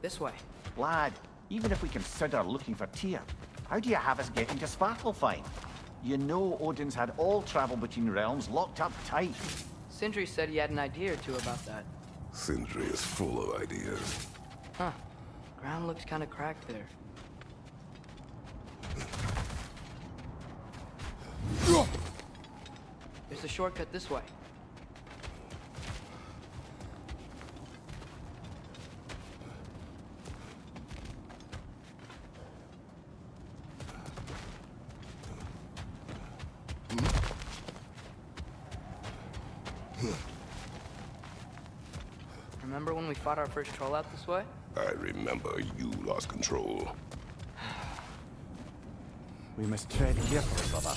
This way. Lad, even if we consider looking for Tyr, how do you have us getting to Svartalfheim? You know Odin's had all travel between realms locked up tight. Sindri said he had an idea or two about that. Sindri is full of ideas. Huh. Ground looks kind of cracked there. There's a shortcut this way. Remember when we fought our first troll out this way? I remember you lost control. We must tread carefully, brother.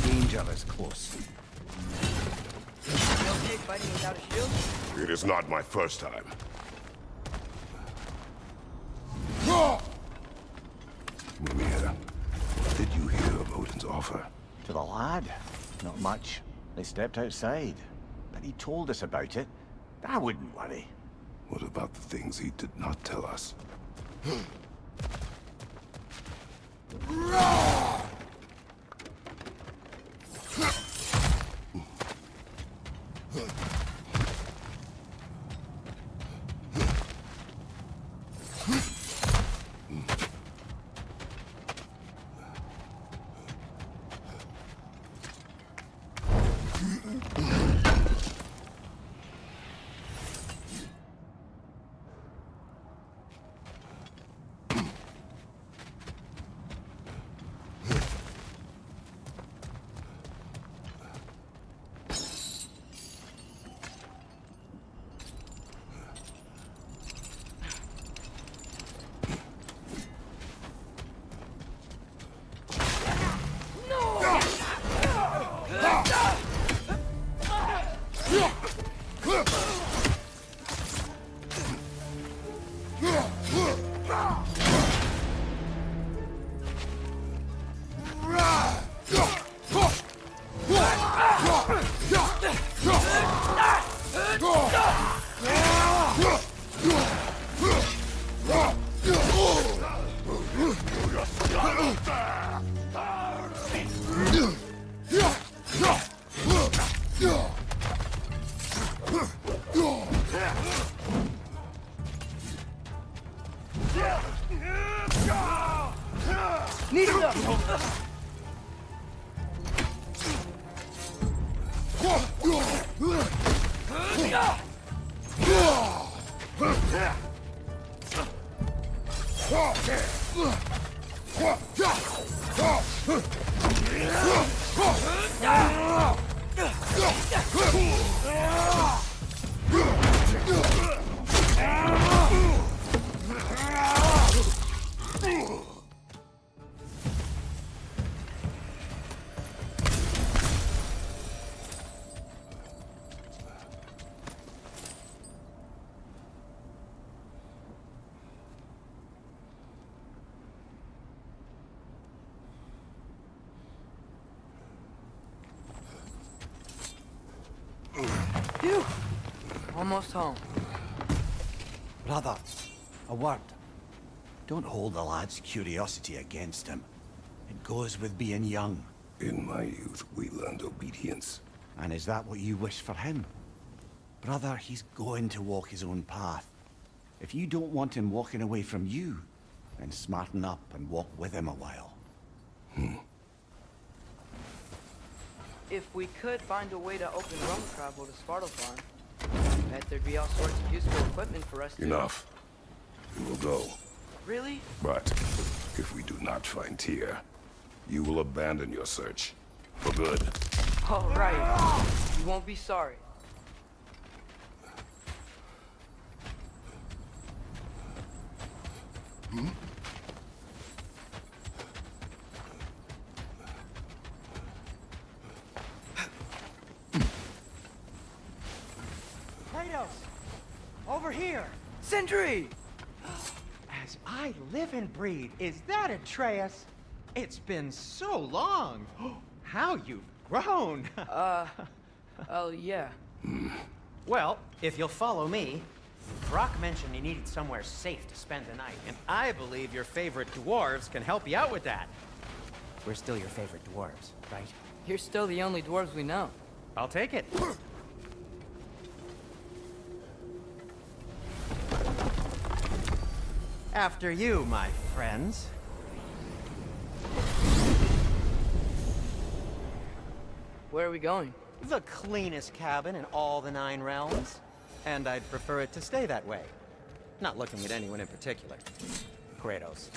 Danger is close. You okay fighting without a shield? It is not my first time. Mimir, what did you hear of Odin's offer? To the lad? Not much. They stepped outside. But he told us about it. I wouldn't worry. What about the things he did not tell us? Phew! Almost home. Brother, a word. Don't hold the lad's curiosity against him. It goes with being young. In my youth, we learned obedience. And is that what you wish for him? Brother, he's going to walk his own path. If you don't want him walking away from you, then smarten up and walk with him a while. If we could find a way to open roam travel to Svartalfheim, I bet there'd be all sorts of useful equipment for us to... Enough. We will go. Really? But if we do not find Tyr, you will abandon your search. For good. All right. You won't be sorry. Kratos! Over here! Sindri! As I live and breathe, is that Atreus? It's been so long! How you've grown! Oh, yeah. Well, if you'll follow me, Brock mentioned he needed somewhere safe to spend the night, and I believe your favorite dwarves can help you out with that. We're still your favorite dwarves, right? You're still the only dwarves we know. I'll take it. After you, my friends. Where are we going? The cleanest cabin in all the 9 realms. And I'd prefer it to stay that way. Not looking at anyone in particular. Kratos.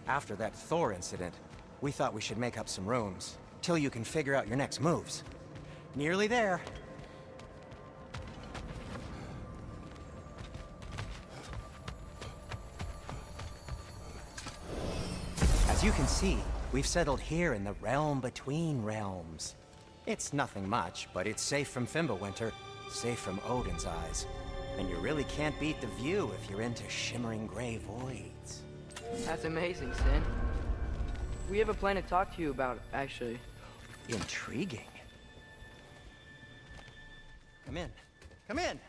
After that Thor incident, we thought we should make up some rooms, till you can figure out your next moves. Nearly there. As you can see, we've settled here in the realm between realms. It's nothing much, but it's safe from Fimbulwinter, safe from Odin's eyes. And you really can't beat the view if you're into shimmering gray voids. That's amazing, Sin. We have a plan to talk to you about, actually. Intriguing. Come in. Come in!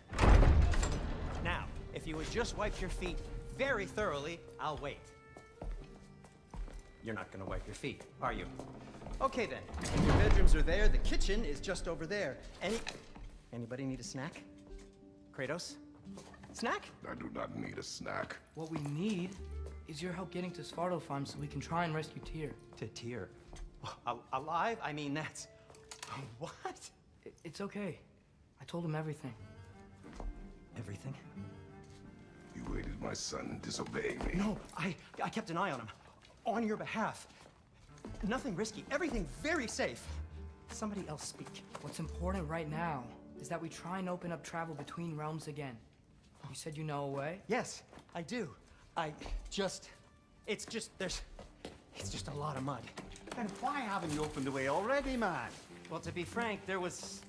Now, if you would just wipe your feet very thoroughly, I'll wait. You're not gonna wipe your feet, are you? Okay then. Your bedrooms are there, the kitchen is just over there. Anybody need a snack? Kratos? Snack? I do not need a snack. What we need is your help getting to Svartalfheim so we can try and rescue Tyr. To Tyr? Alive? I mean, that's... What? It's okay. I told him everything. Everything? You aided my son disobeying me. No, I kept an eye on him. On your behalf. Nothing risky. Everything very safe. Somebody else speak. What's important right now is that we try and open up travel between realms again. You said you know a way? Yes, I do. It's just a lot of mud. Then why haven't you opened the way already, man? Well, to be frank, there was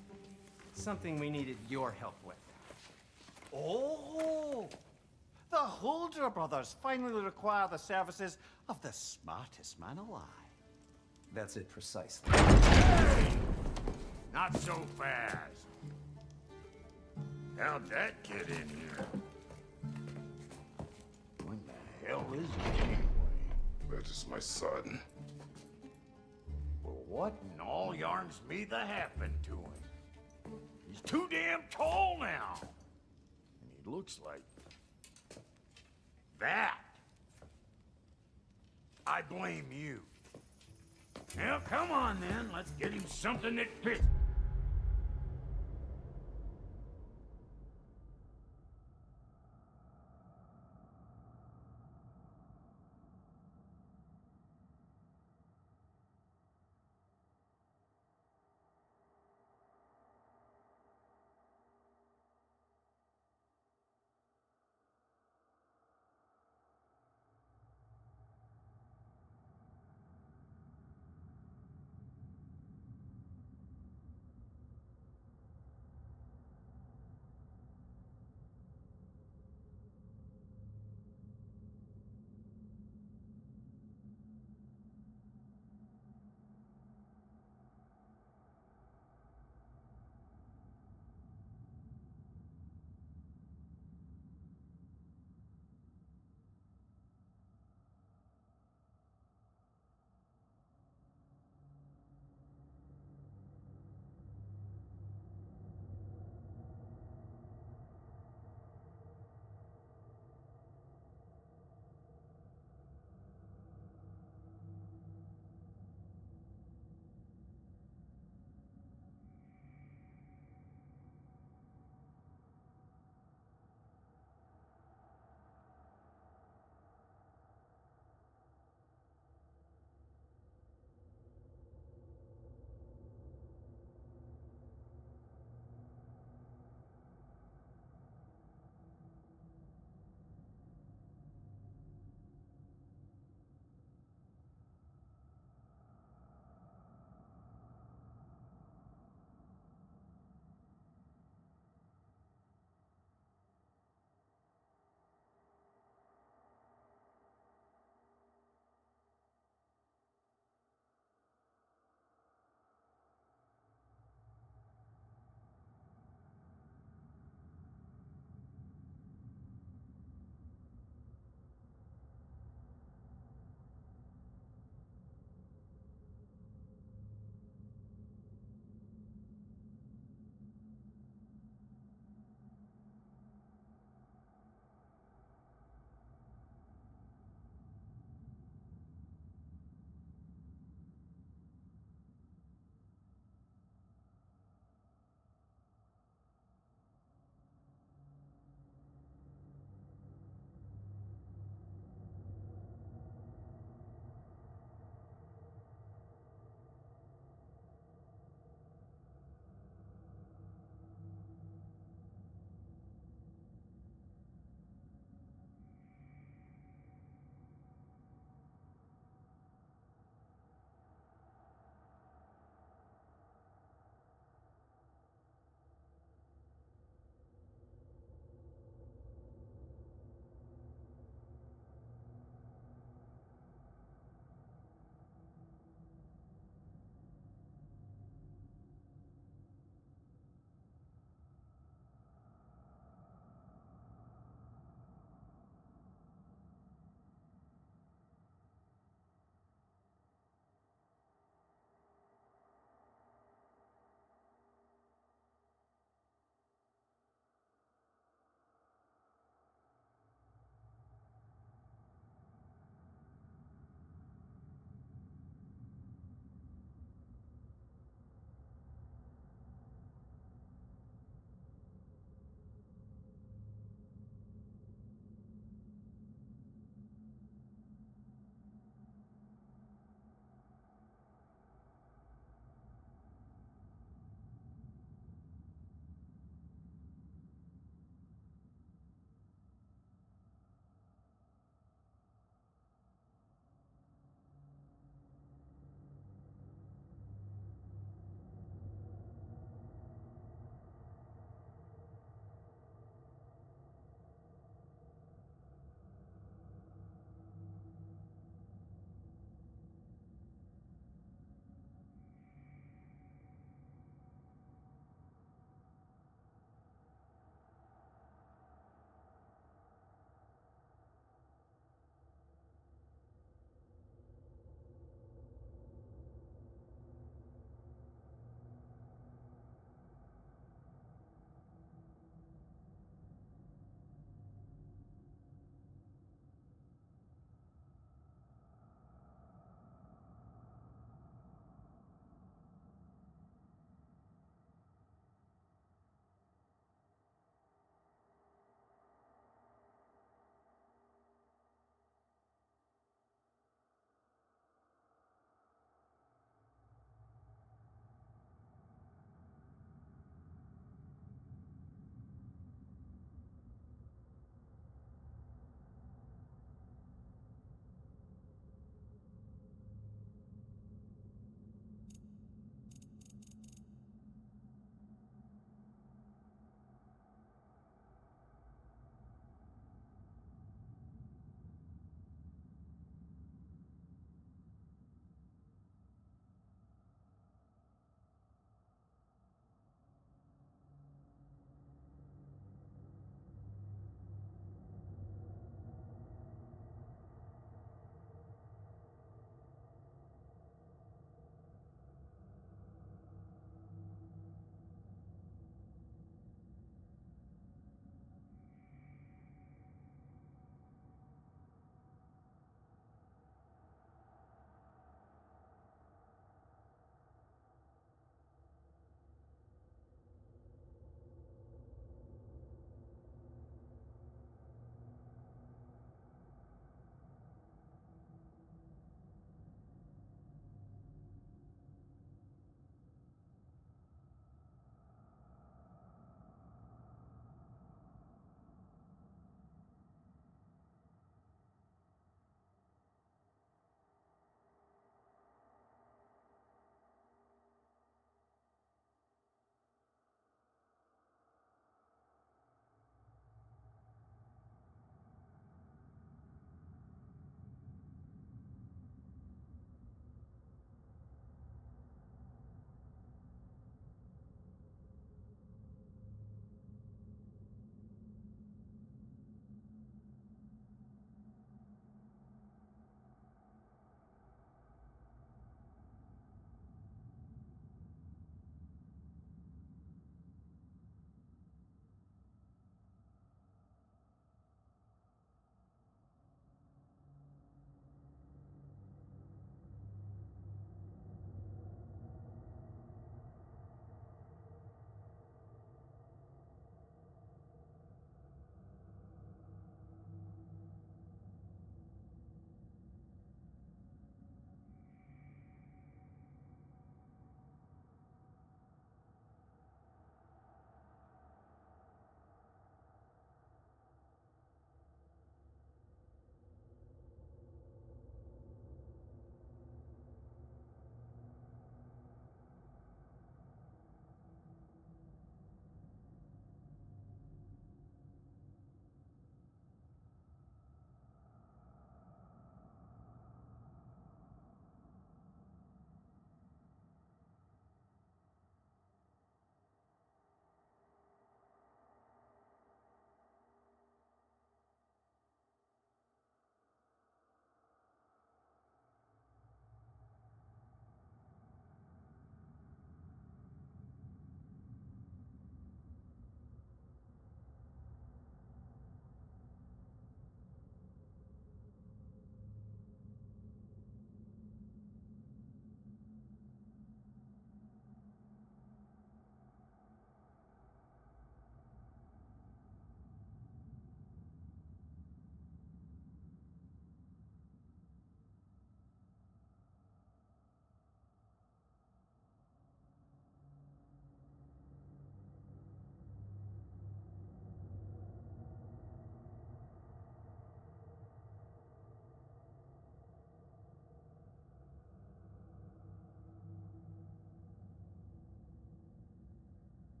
something we needed your help with. Oh! The Holder brothers finally require the services of the smartest man alive. That's it precisely. Not so fast. How'd that get in here? When the hell is he anyway? That is my son. Well, what in all yarns me that happened to him? He's too damn tall now. And he looks like that. I blame you. Now, come on then. Let's get him something that fits.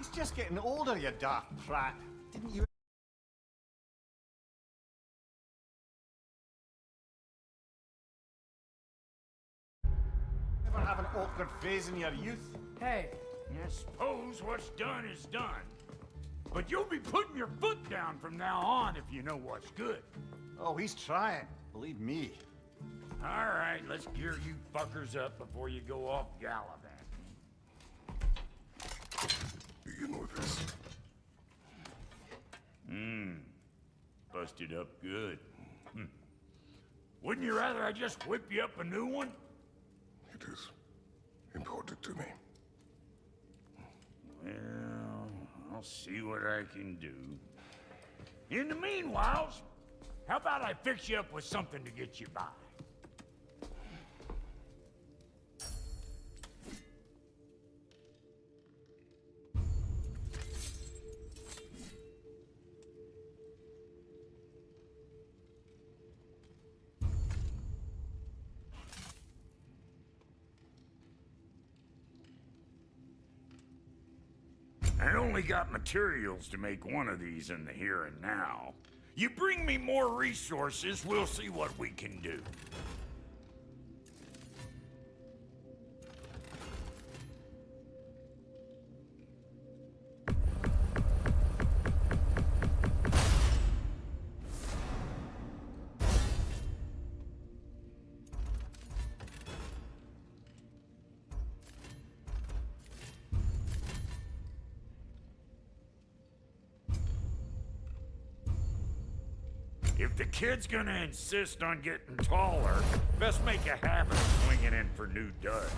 He's just getting older, you daft prat. Didn't you ever have an awkward phase in your youth? Hey, I suppose what's done is done. But you'll be putting your foot down from now on if you know what's good. Oh, he's trying. Believe me. All right, let's gear you fuckers up before you go off gallivanting. Begin with this. Busted up good. Wouldn't you rather I just whip you up a new one? It is important to me. Well, I'll see what I can do. In the meanwhile, how about I fix you up with something to get you by? I only got materials to make one of these in the here and now. You bring me more resources, we'll see what we can do. If the kid's gonna insist on getting taller, best make a habit of swinging in for new duds.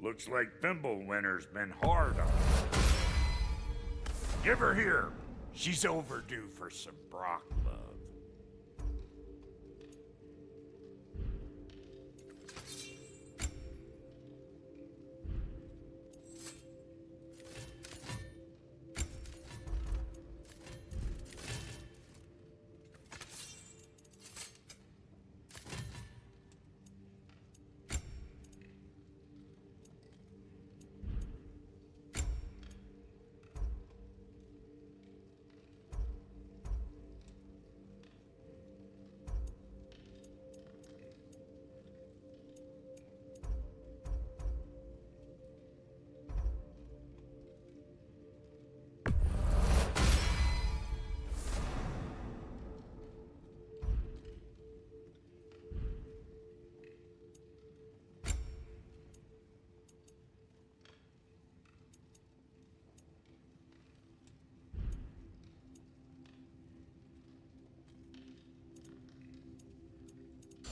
Looks like Thimblewinter's been hard on her. Give her here. She's overdue for some Brock love.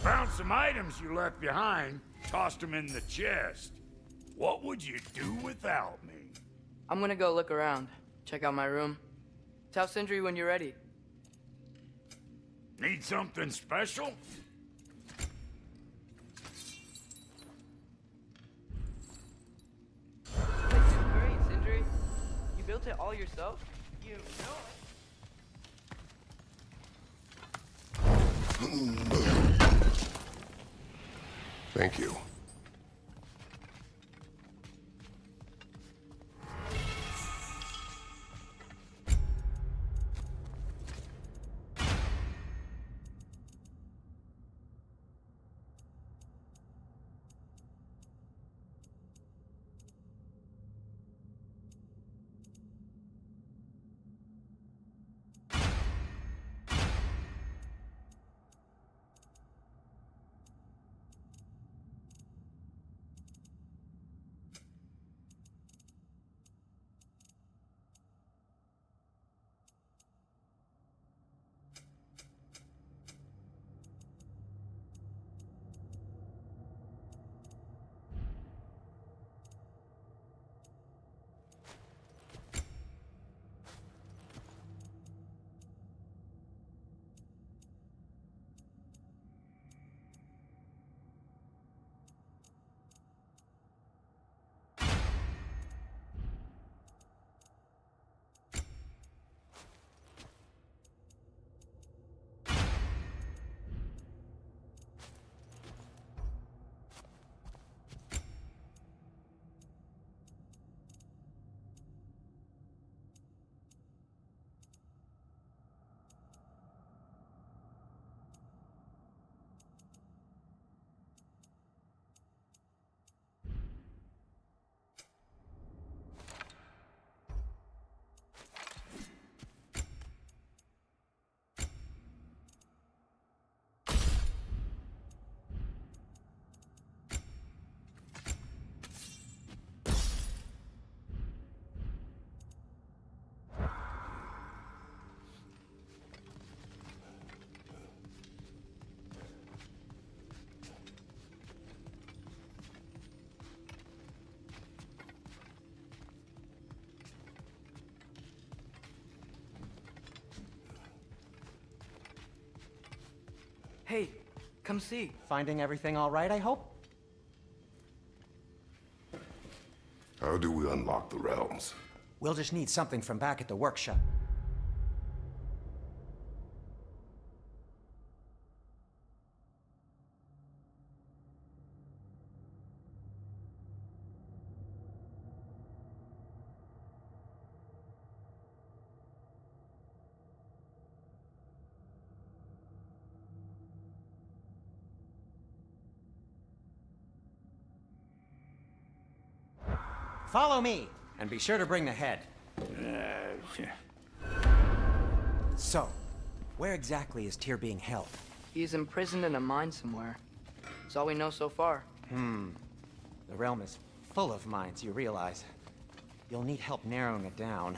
Found some items you left behind, tossed them in the chest. What would you do without me? I'm gonna go look around. Check out my room. Tell Sindri when you're ready. Need something special? This is great, Sindri. You built it all yourself? You know it. Thank you. Hey, come see. Finding everything all right, I hope? How do we unlock the realms? We'll just need something from back at the workshop. Follow me, and be sure to bring the head. So, where exactly is Tyr being held? He's imprisoned in a mine somewhere. That's all we know so far. The realm is full of mines, you realize. You'll need help narrowing it down.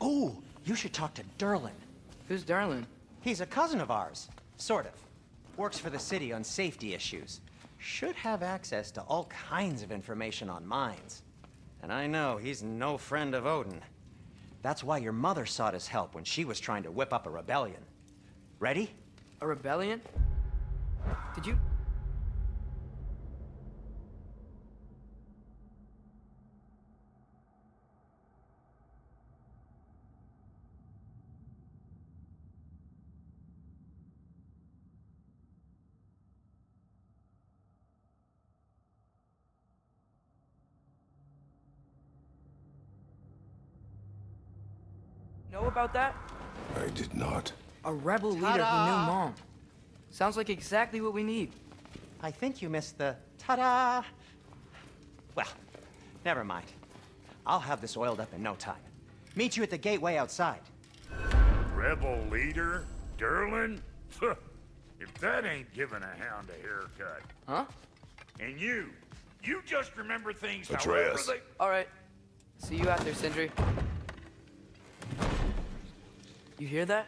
Oh, you should talk to Durlin. Who's Darlin? He's a cousin of ours, sort of. Works for the city on safety issues. Should have access to all kinds of information on mines. And I know he's no friend of Odin. That's why your mother sought his help when she was trying to whip up a rebellion. Ready? A rebellion? Did you... know about that? I did not. A rebel leader who knew Mom. Sounds like exactly what we need. I think you missed the ta-da. Well, never mind. I'll have this oiled up in no time. Meet you at the gateway outside. Rebel leader? Durlin? If that ain't giving a hound a haircut. Huh? And you just remember things Atreus. however All right. See you out there, Sindri. You hear that?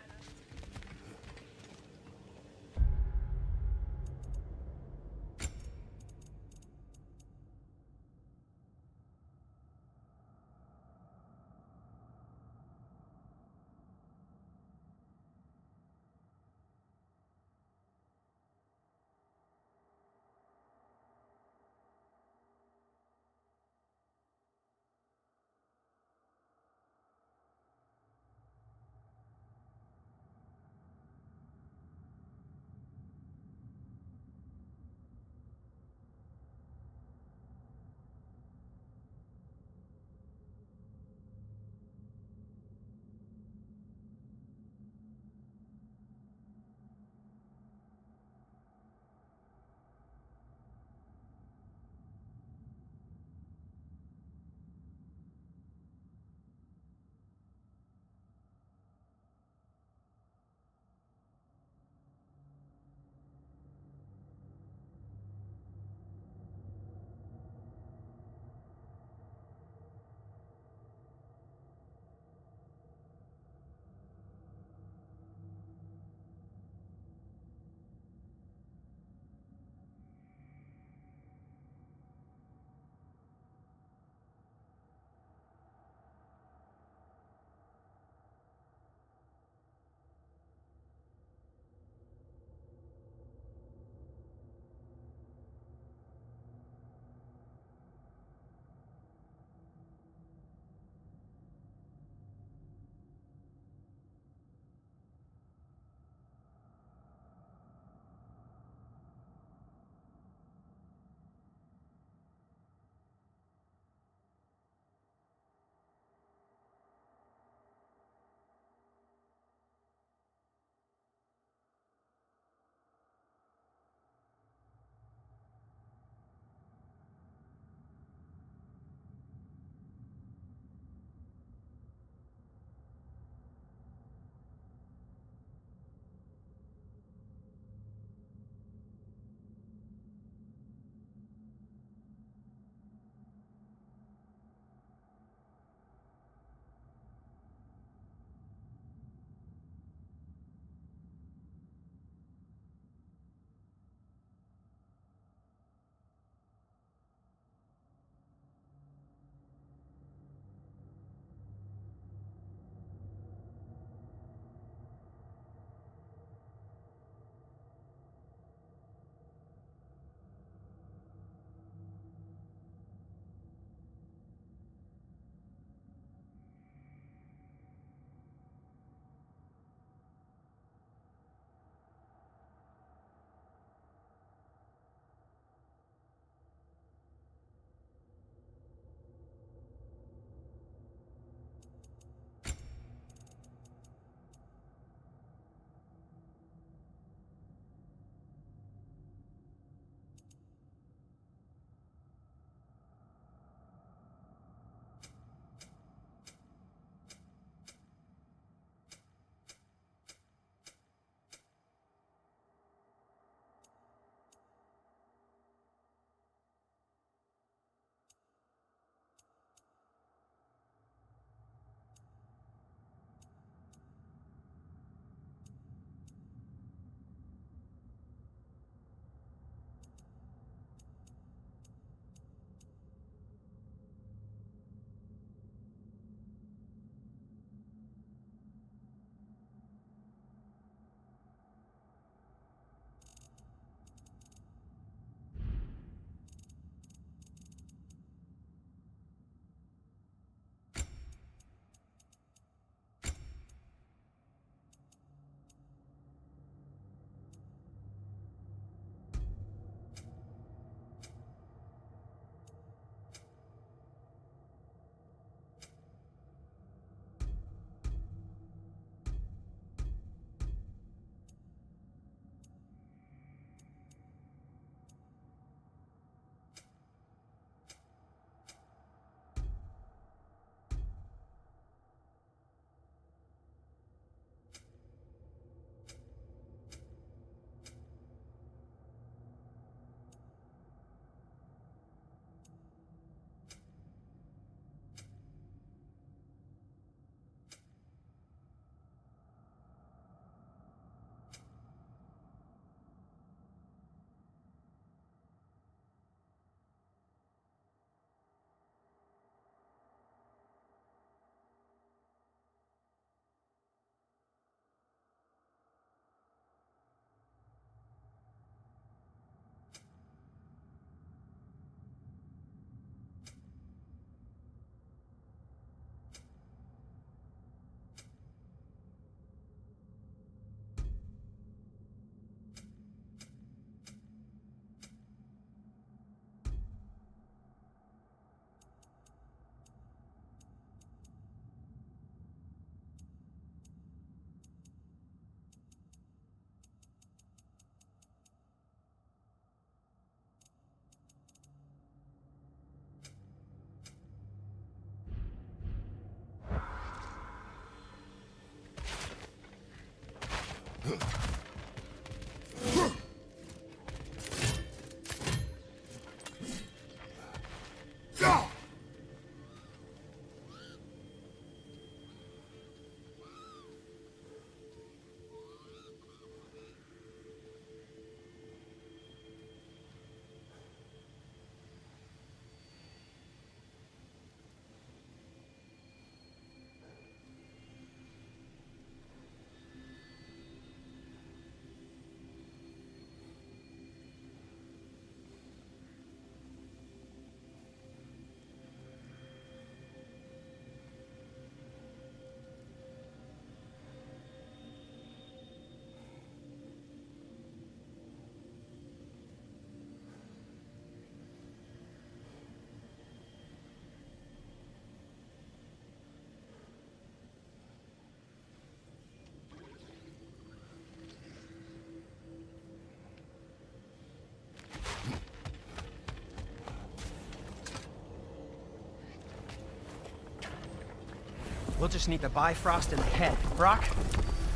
We'll just need the Bifrost in the head. Brock,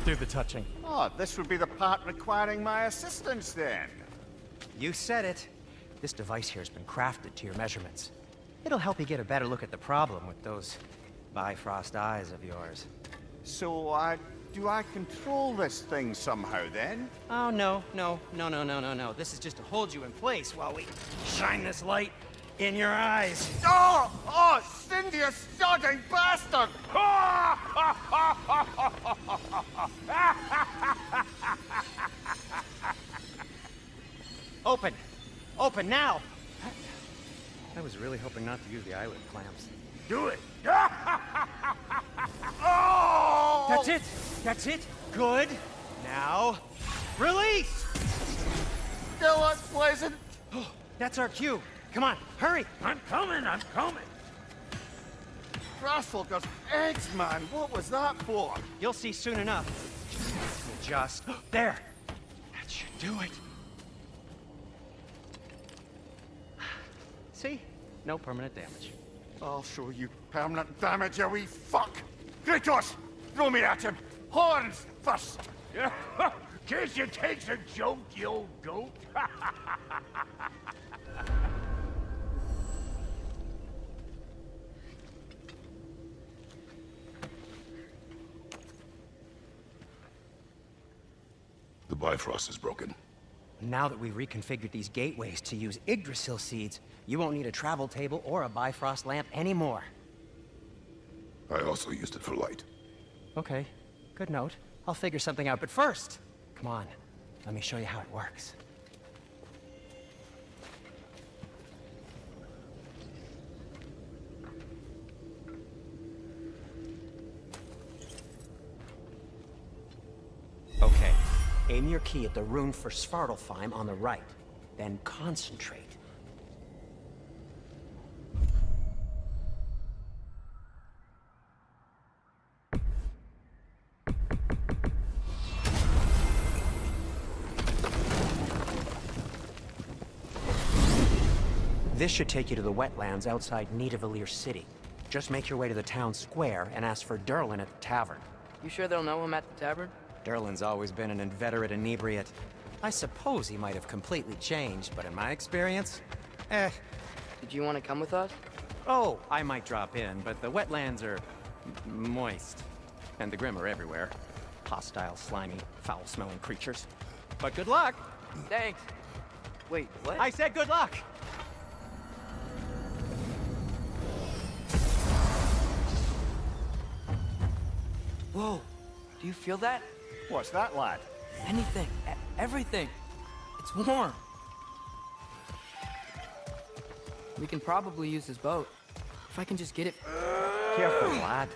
do the touching. Oh, this would be the part requiring my assistance then. You said it. This device here has been crafted to your measurements. It'll help you get a better look at the problem with those Bifrost eyes of yours. So, do I control this thing somehow then? Oh, no. This is just to hold you in place while we shine this light in your eyes. Oh! Oh, Cindy, you sodding bastard! Open! Open now! I was really hoping not to use the eyelid clamps. Do it! Oh! That's it! That's it! Good! Now, release! Still unpleasant. That's our cue. Come on, hurry! I'm coming! Grassfolker's eggs, man. What was that for? You'll see soon enough. Just... There! That should do it. See? No permanent damage. I'll show you permanent damage, you wee fuck! Kratos! Throw me at him! Horns first! Guess you takes a joke, you old goat. The Bifrost is broken. Now that we've reconfigured these gateways to use Yggdrasil seeds, you won't need a travel table or a Bifrost lamp anymore. I also used it for light. Okay, good note. I'll figure something out, but first, come on, let me show you how it works. Okay, aim your key at the rune for Svartalfheim on the right, then concentrate. This should take you to the wetlands outside Nidavellir City. Just make your way to the town square and ask for Durlin at the tavern. You sure they'll know him at the tavern? Durlin's always been an inveterate inebriate. I suppose he might have completely changed, but in my experience, Did you want to come with us? Oh, I might drop in, but the wetlands are moist. And the Grim are everywhere. Hostile, slimy, foul-smelling creatures. But good luck! Thanks. Wait, what? I said good luck! Whoa, do you feel that? What's that, lad? Anything, everything. It's warm. We can probably use this boat. If I can just get it. Careful, lad.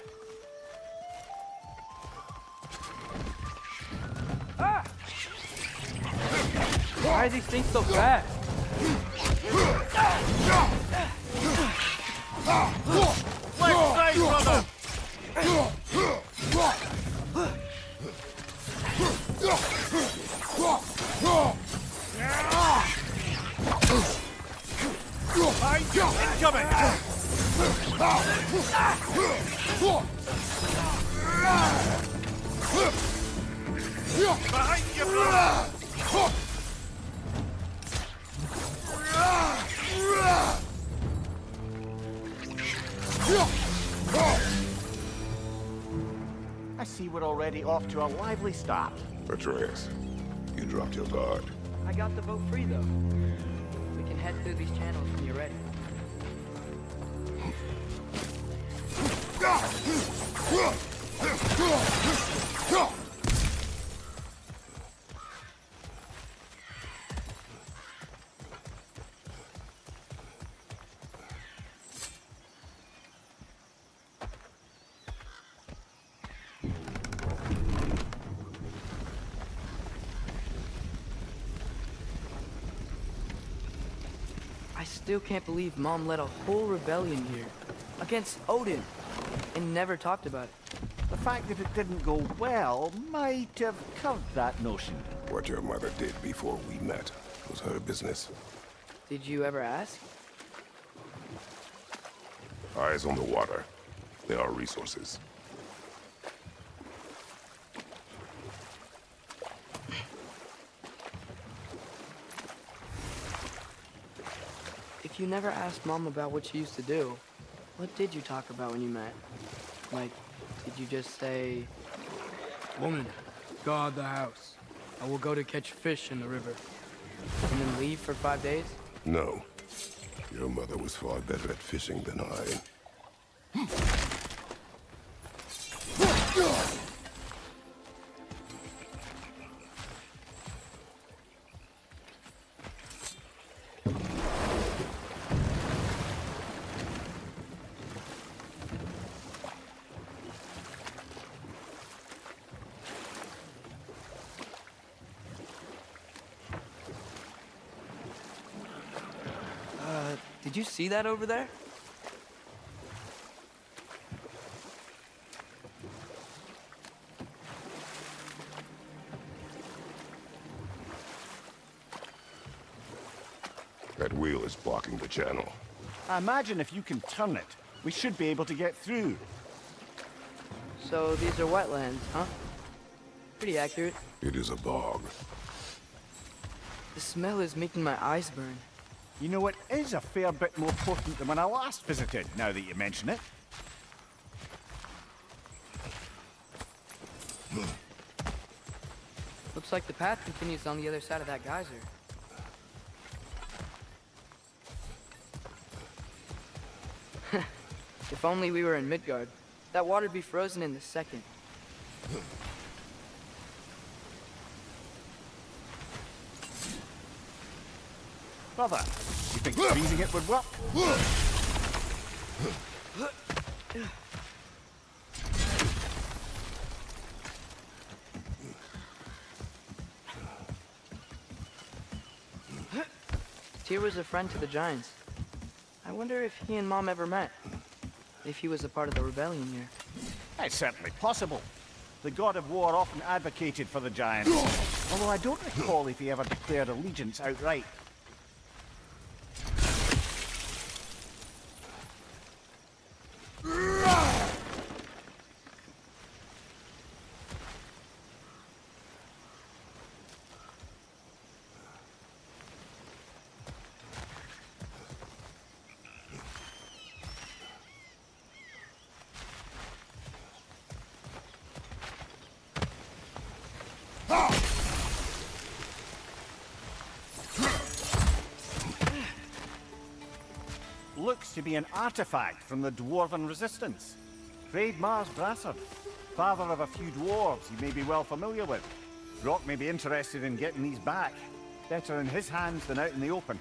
Why are these things so fast? Let's say, brother! Incoming! Behind you, brother! I see we're already off to a lively start. Atreus, you dropped your guard. I got the boat free though. We can head through these channels when you're ready. I still can't believe Mom led a whole rebellion here against Odin and never talked about it. The fact that it didn't go well might have covered that notion. What your mother did before we met was her business. Did you ever ask? Eyes on the water. There are resources. You never asked Mom about what she used to do. What did you talk about when you met? Like, did you just say... Woman, guard the house. I will go to catch fish in the river. And then leave for 5 days? No. Your mother was far better at fishing than I. Did you see that over there? That wheel is blocking the channel. I imagine if you can turn it, we should be able to get through. So these are wetlands, huh? Pretty accurate. It is a bog. The smell is making my eyes burn. You know, it is a fair bit more potent than when I last visited, now that you mention it. Looks like the path continues on the other side of that geyser. If only we were in Midgard. That water'd be frozen in a second. Brother, you think freezing it would work? Tyr was a friend to the Giants. I wonder if he and Mom ever met. If he was a part of the rebellion here. It's certainly possible. The god of war often advocated for the giants, although I don't recall if he ever declared allegiance outright. Looks to be an artifact from the Dwarven Resistance. Mars Brassard, father of a few dwarves you may be well familiar with. Rock may be interested in getting these back. Better in his hands than out in the open.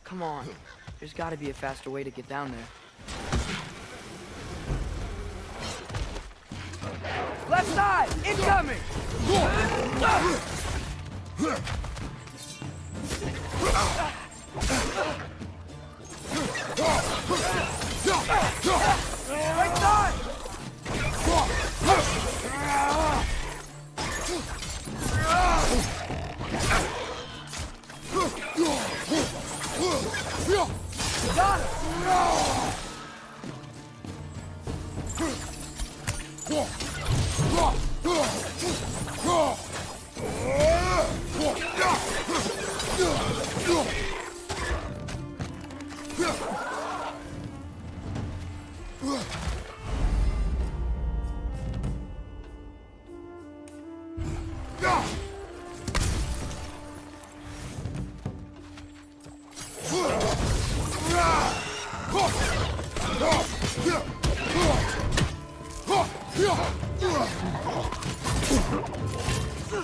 Come on. There's gotta be a faster way to get down there. Left side! Incoming! Right side! Got it!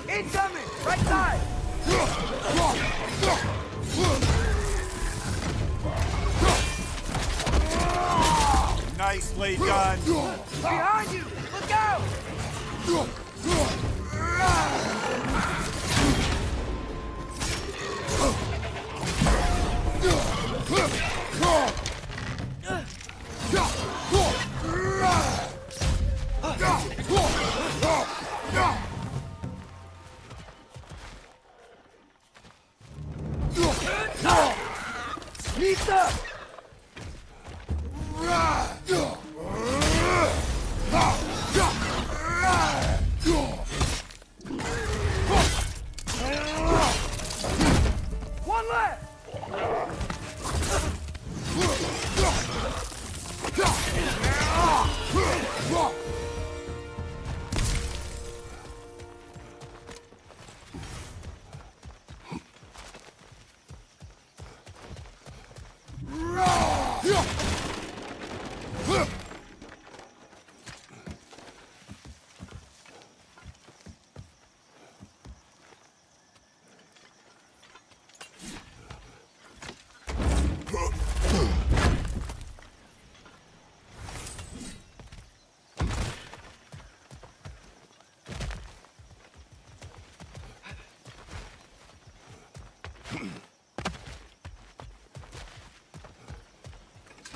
Incoming! Right side! Nicely done. Behind you! Look out! Nita! One left!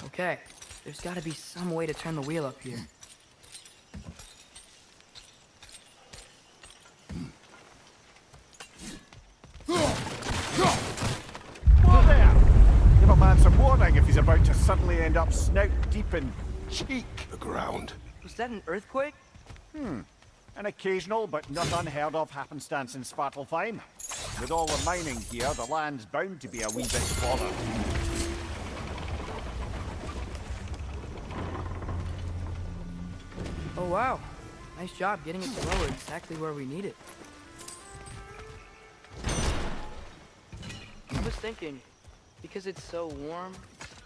Okay, there's gotta be some way to turn the wheel up here. Whoa there! Give a man some warning if he's about to suddenly end up snout deep in cheek. The ground. Was that an earthquake? An occasional but not unheard of happenstance in Svartalfheim. With all the mining here, the land's bound to be a wee bit bothered. Oh wow, nice job getting it to lower exactly where we need it. I was thinking, because it's so warm,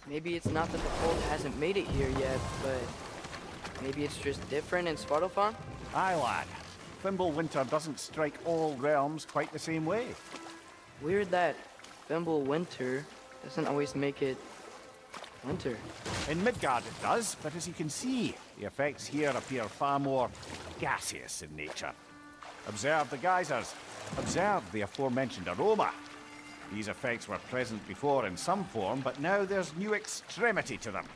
maybe it's not that the cold hasn't made it here yet, but maybe it's just different in Svartalfheim? Aye, lad. Winter doesn't strike all realms quite the same way. Weird that Winter doesn't always make it winter. In Midgard it does, but as you can see, the effects here appear far more gaseous in nature. Observe the geysers. Observe the aforementioned aroma. These effects were present before in some form, but now there's new extremity to them.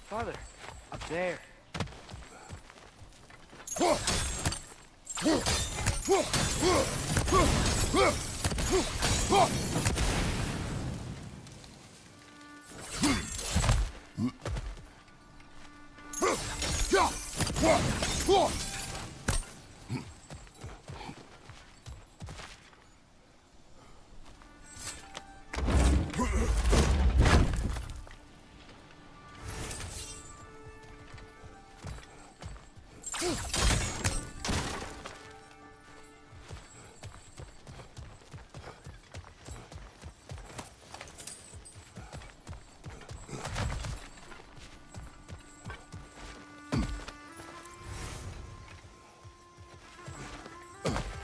Father, up there.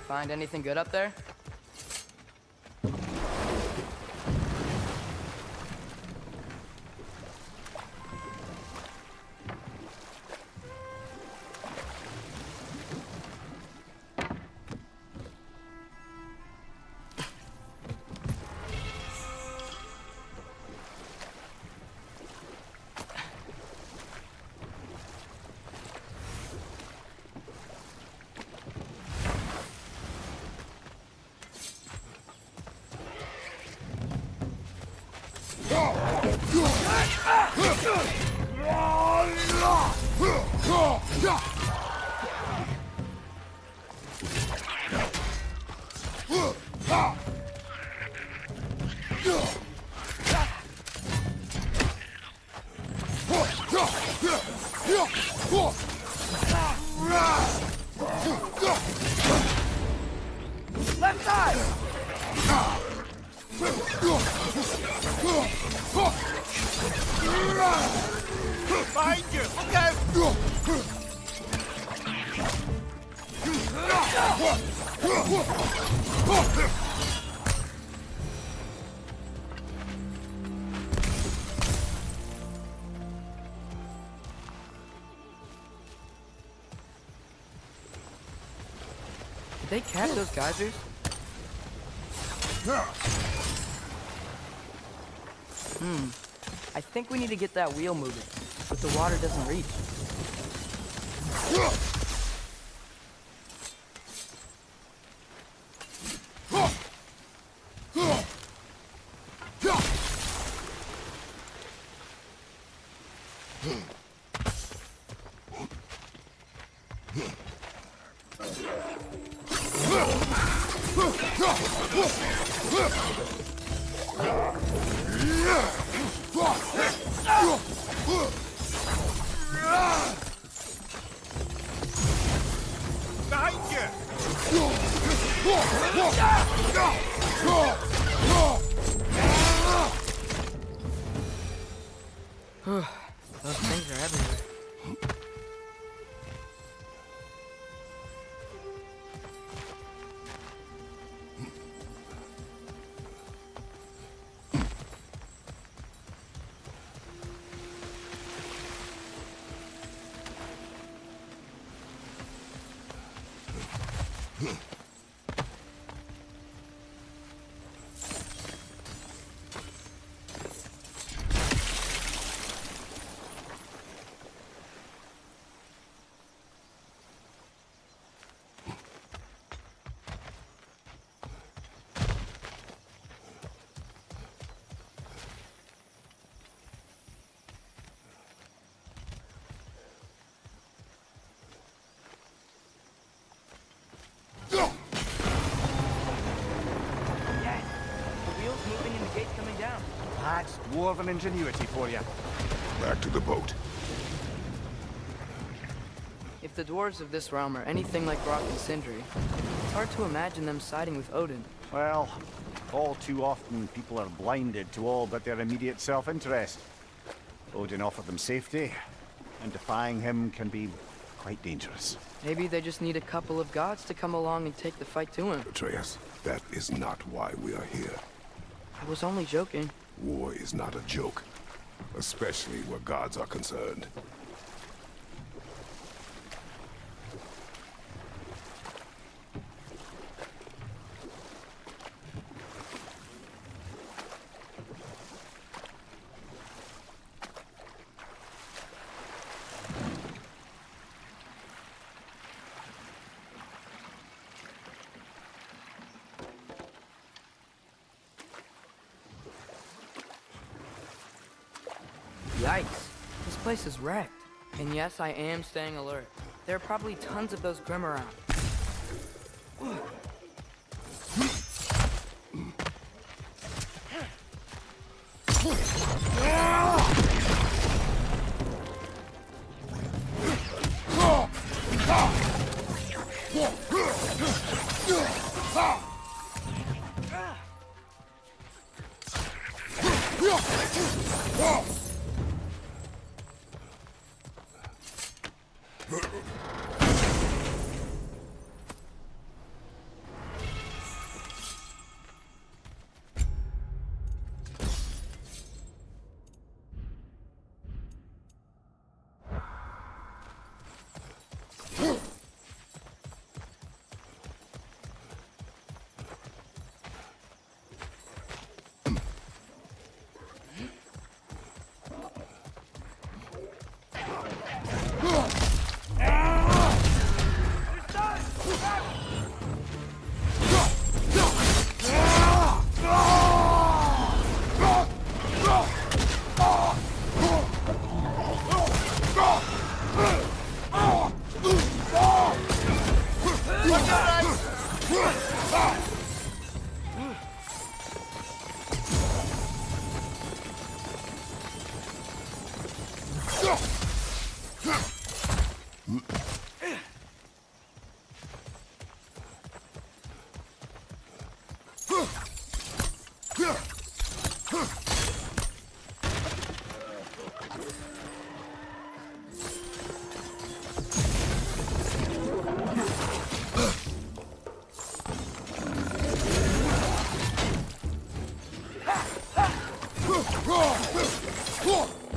Find anything good up there? Left side! Behind you! Look out! Did they catch those geysers? I think we need to get that wheel moving, but the water doesn't reach. Behind you! Those things are everywhere. Yes! The wheel's moving and the gate's coming down. That's dwarven ingenuity for you. Back to the boat. If the dwarves of this realm are anything like Rock and Sindri, it's hard to imagine them siding with Odin. Well, all too often people are blinded to all but their immediate self-interest. Odin offered them safety, and defying him can be quite dangerous. Maybe they just need a couple of gods to come along and take the fight to him. Atreus, that is not why we are here. I was only joking. War is not a joke, especially where gods are concerned. Yikes. This place is wrecked. And yes, I am staying alert. There are probably tons of those Grim around.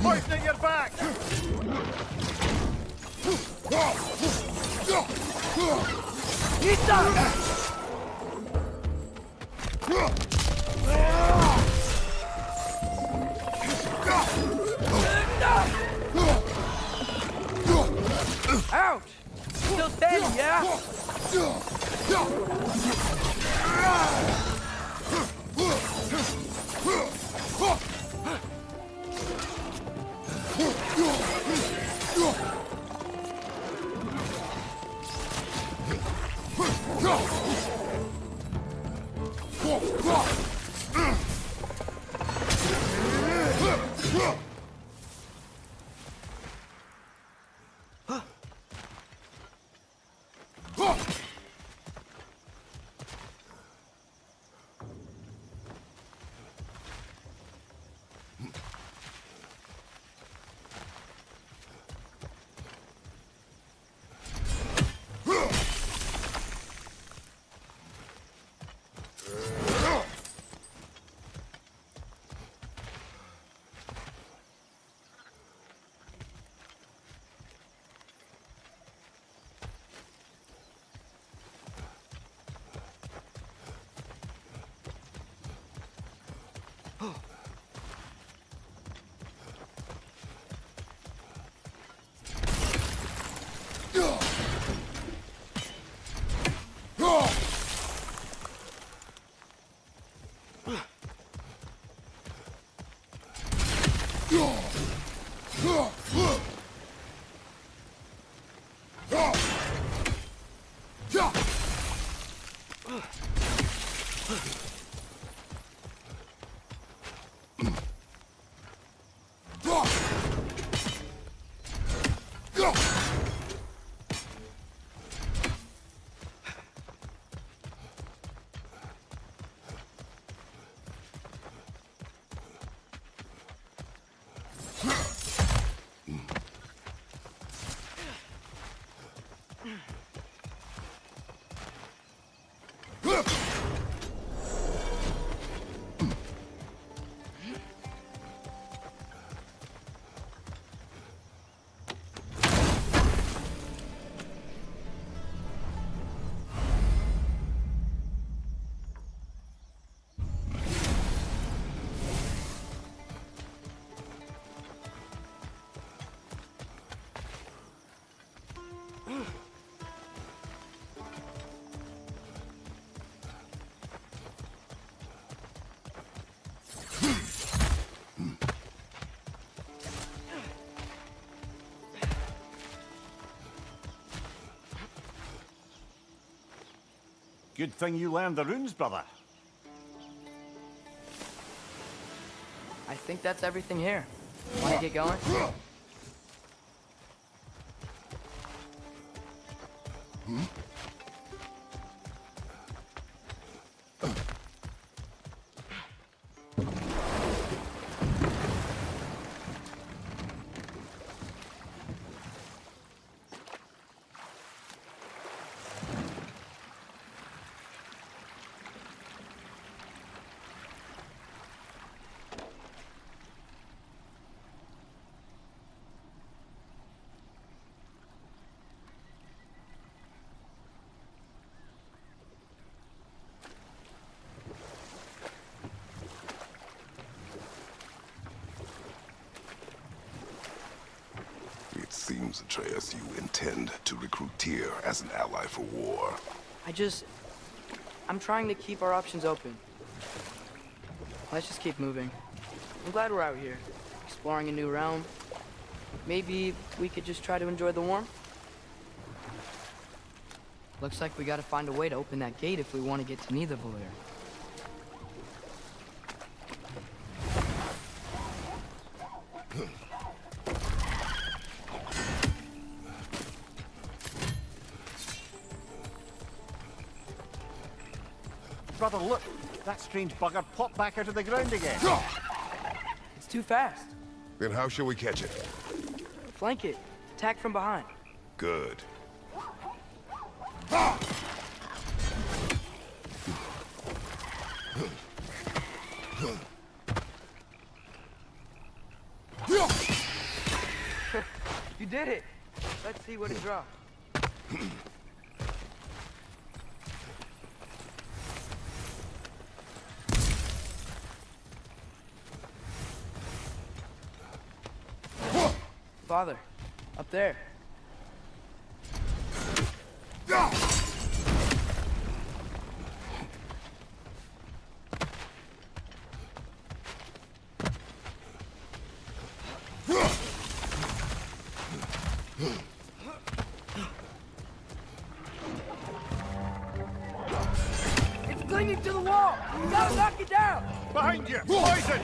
Poisoning your back! Ouch! Still standing, yeah? Good thing you learned the runes, brother. I think that's everything here. Want to get going? It seems, Atreus, you intend to recruit Tyr as an ally for war. I'm trying to keep our options open. Let's just keep moving. I'm glad we're out here, exploring a new realm. Maybe we could just try to enjoy the warmth? Looks like we gotta find a way to open that gate if we want to get to Nidavellir. brother, look! That strange bugger popped back out of the ground again. It's too fast. Then how shall we catch it? Flank it. Attack from behind. Good. You did it. Let's see what it dropped. Father, up there. It's clinging to the wall! You gotta knock it down! Behind you! Poison!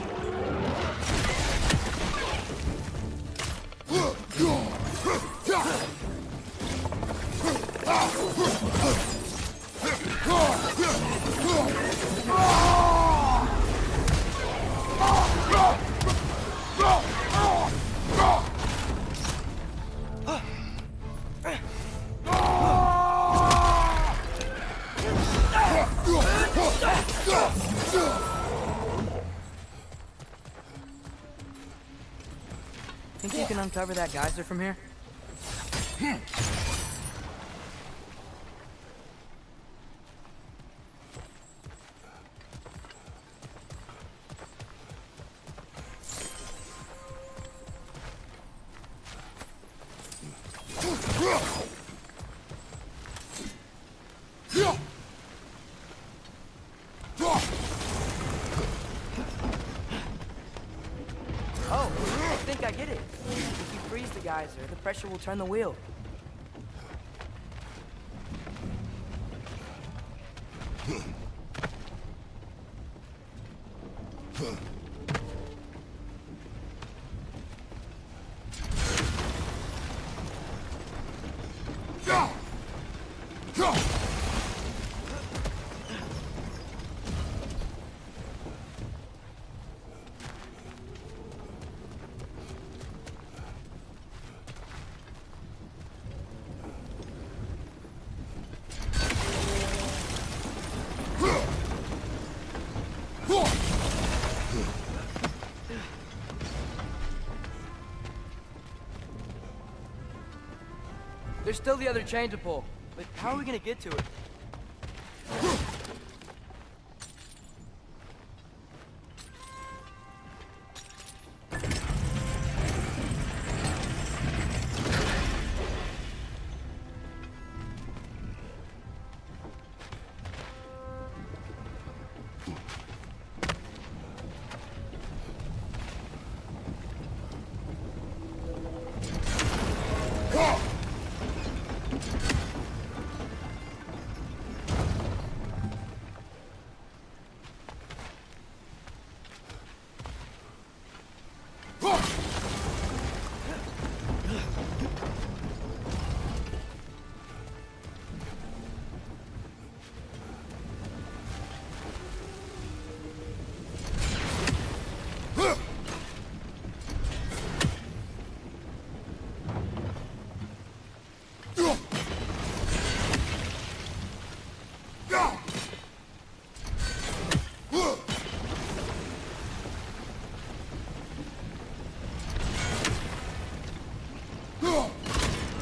Think you can uncover that geyser from here? Oh, I think I get it. If you freeze the geyser, the pressure will turn the wheel. There's still the other chain to pull, but how are we gonna get to it?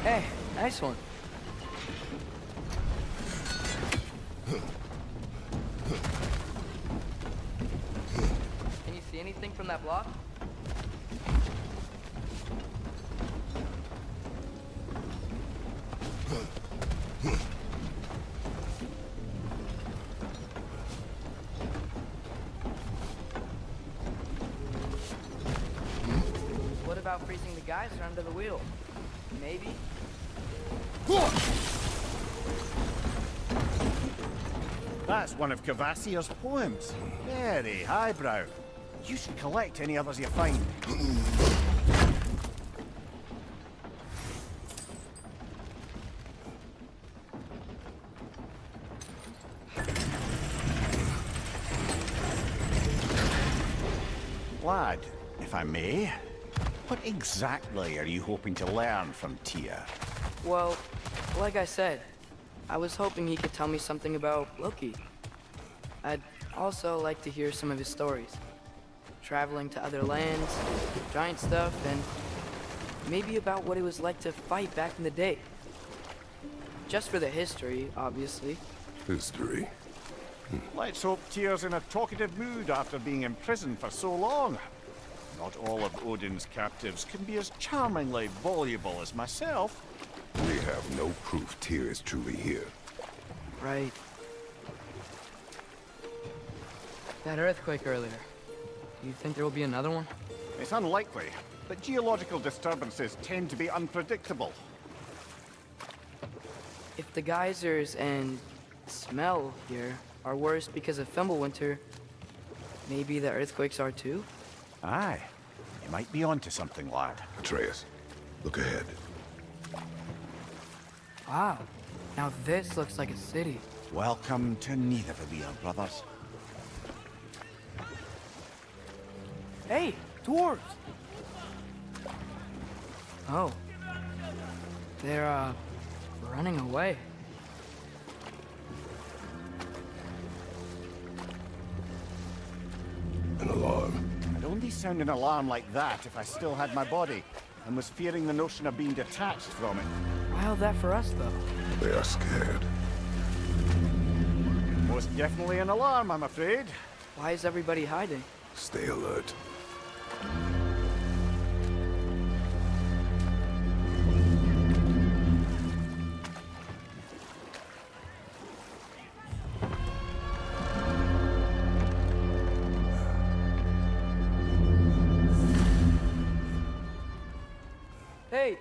Hey, nice one. Can you see anything from that block? What about freezing the geyser under the wheel? Maybe? That's one of Cavassier's poems. Very highbrow. You should collect any others you find. Lad, if I may, what exactly are you hoping to learn from Tyr? Well, like I said, I was hoping he could tell me something about Loki. I'd also like to hear some of his stories. Traveling to other lands, giant stuff, and maybe about what it was like to fight back in the day. Just for the history, obviously. History. Let's hope Tyr's in a talkative mood after being imprisoned for so long. Not all of Odin's captives can be as charmingly voluble as myself. We have no proof Tyr is truly here. Right. That earthquake earlier. Do you think there will be another one? It's unlikely, but geological disturbances tend to be unpredictable. If the geysers and smell here are worse because of Fimbulwinter, maybe the earthquakes are too? Aye. You might be onto something, lad. Atreus, look ahead. Wow. Now this looks like a city. Welcome to Nidavellir, brothers. Hey, dwarves! Oh. They're, running away. An alarm. I'd only sound an alarm like that if I still had my body, and was fearing the notion of being detached from it. Wild that for us, though. They are scared. Most definitely an alarm, I'm afraid. Why is everybody hiding? Stay alert. Hey,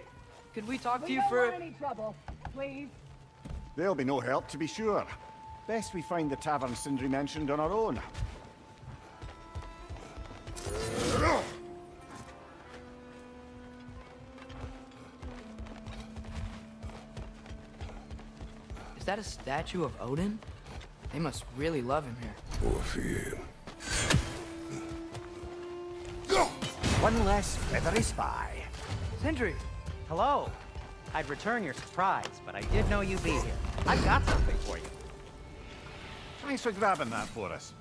could we talk to you don't for... want any trouble, please. There'll be no help, to be sure. Best we find the tavern Sindri mentioned on our own. Is that a statue of Odin? They must really love him here. Or fear. One less feathery spy. Sindri! Hello. I'd return your surprise, but I did know you'd be here. I've got something for you. Thanks for grabbing that for us.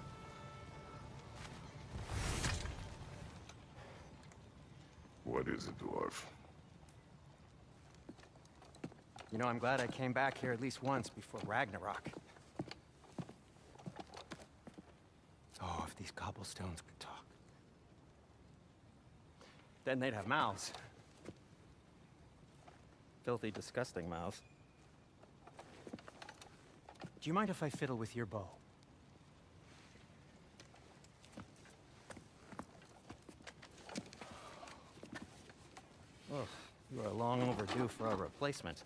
What is it, dwarf? You know, I'm glad I came back here at least once before Ragnarok. Oh, if these cobblestones could talk. Then they'd have mouths. Filthy, disgusting mouths. Do you mind if I fiddle with your bow? Oh, you are long overdue for a replacement.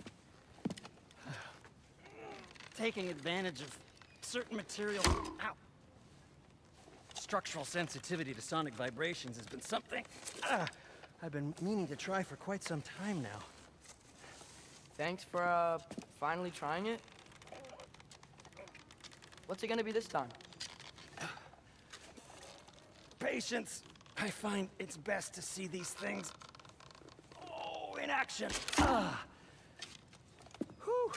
Taking advantage of certain material. Ow. Structural sensitivity to sonic vibrations has been something I've been meaning to try for quite some time now. Thanks for, finally trying it. What's it gonna be this time? Patience. I find it's best to see these things, in action. Whew.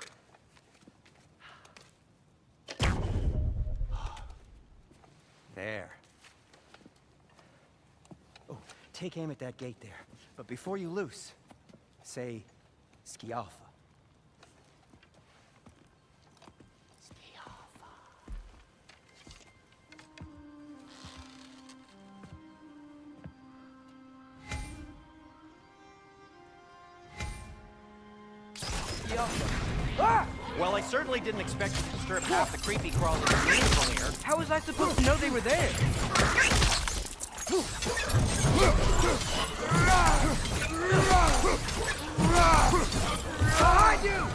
There. Oh, take aim at that gate there. But before you loose, say, Skialfa. Well, I certainly didn't expect you to disturb half the creepy crawlers meaningful here. How was I supposed to know they were there? Behind you!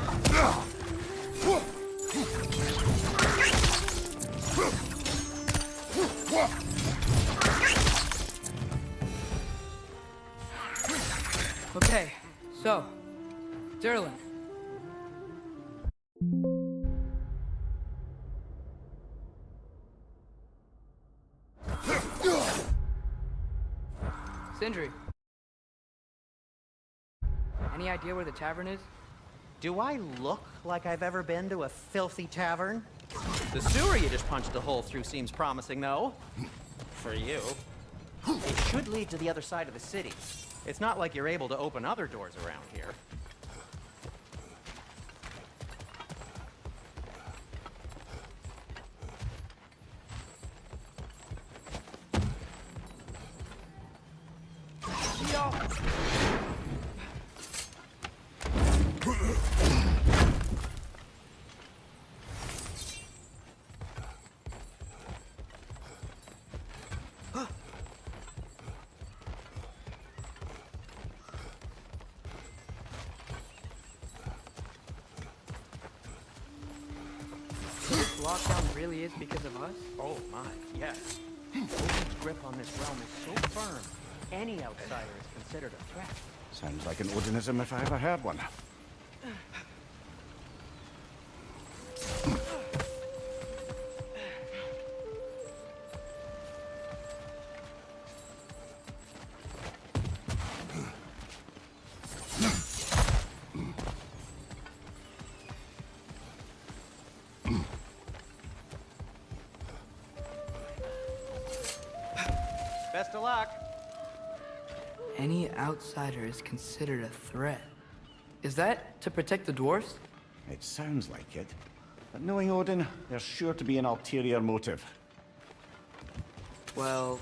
Okay, so, Derlin. Sindri. Any idea where the tavern is? Do I look like I've ever been to a filthy tavern? The sewer you just punched a hole through seems promising, though. For you. It should lead to the other side of the city. It's not like you're able to open other doors around here. Lockdown really is because of us? Oh my, yes. Odin's grip on this realm is so firm, any outsider is considered a threat. Sounds like an Odinism if I ever heard one. Best of luck. Any outsider is considered a threat. Is that to protect the dwarves? It sounds like it. But knowing Odin, there's sure to be an ulterior motive. Well,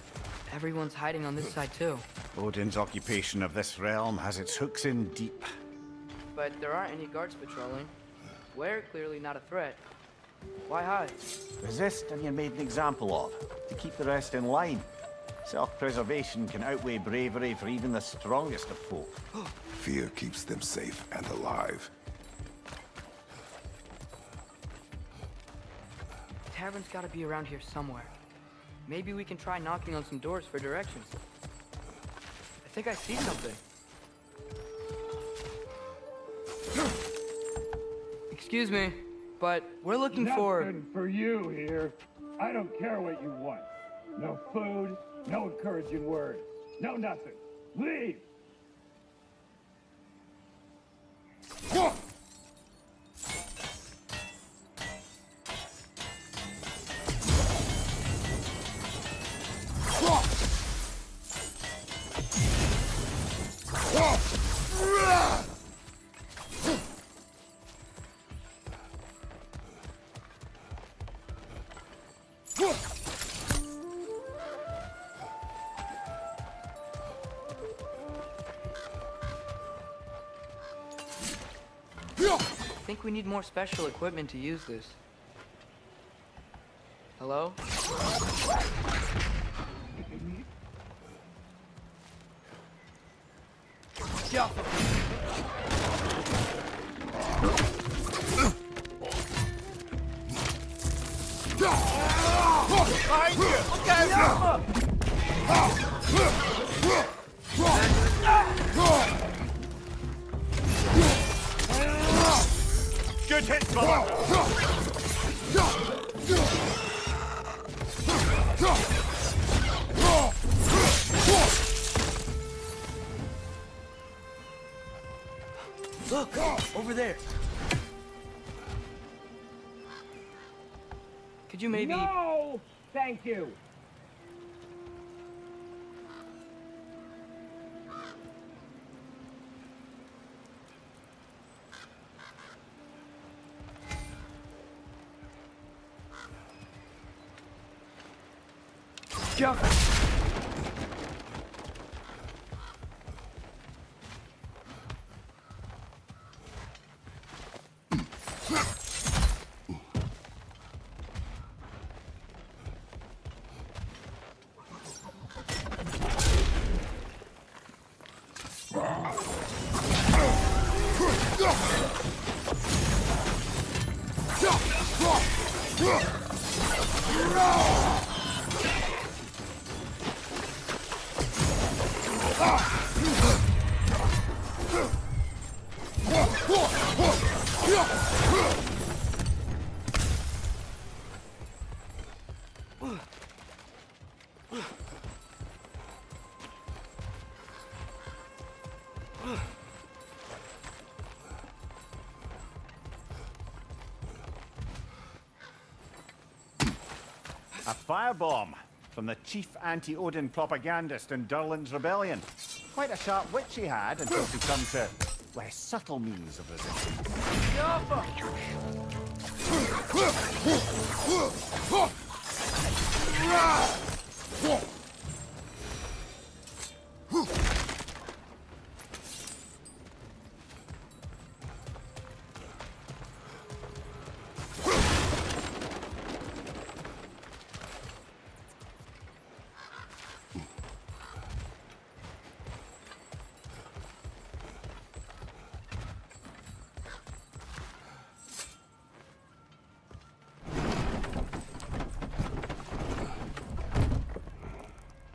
everyone's hiding on this side too. Odin's occupation of this realm has its hooks in deep. But there aren't any guards patrolling. We're clearly not a threat. Why hide? Resist and you're made an example of, to keep the rest in line. Self-preservation can outweigh bravery for even the strongest of folk. Fear keeps them safe and alive. The tavern's gotta be around here somewhere. Maybe we can try knocking on some doors for directions. I think I see something. Excuse me, but we're looking for... Nothing for you here. I don't care what you want. No food, no encouraging words, no nothing. Leave! I think we need more special equipment to use this. Hello? Yeah. Behind you! Look out! Good hit, brother! Look! Over there! Could you maybe... No! Thank you! Jump! firebomb from the chief anti-Odin propagandist in Durlin's rebellion. Quite a sharp wit she had until she come to less subtle means of resistance.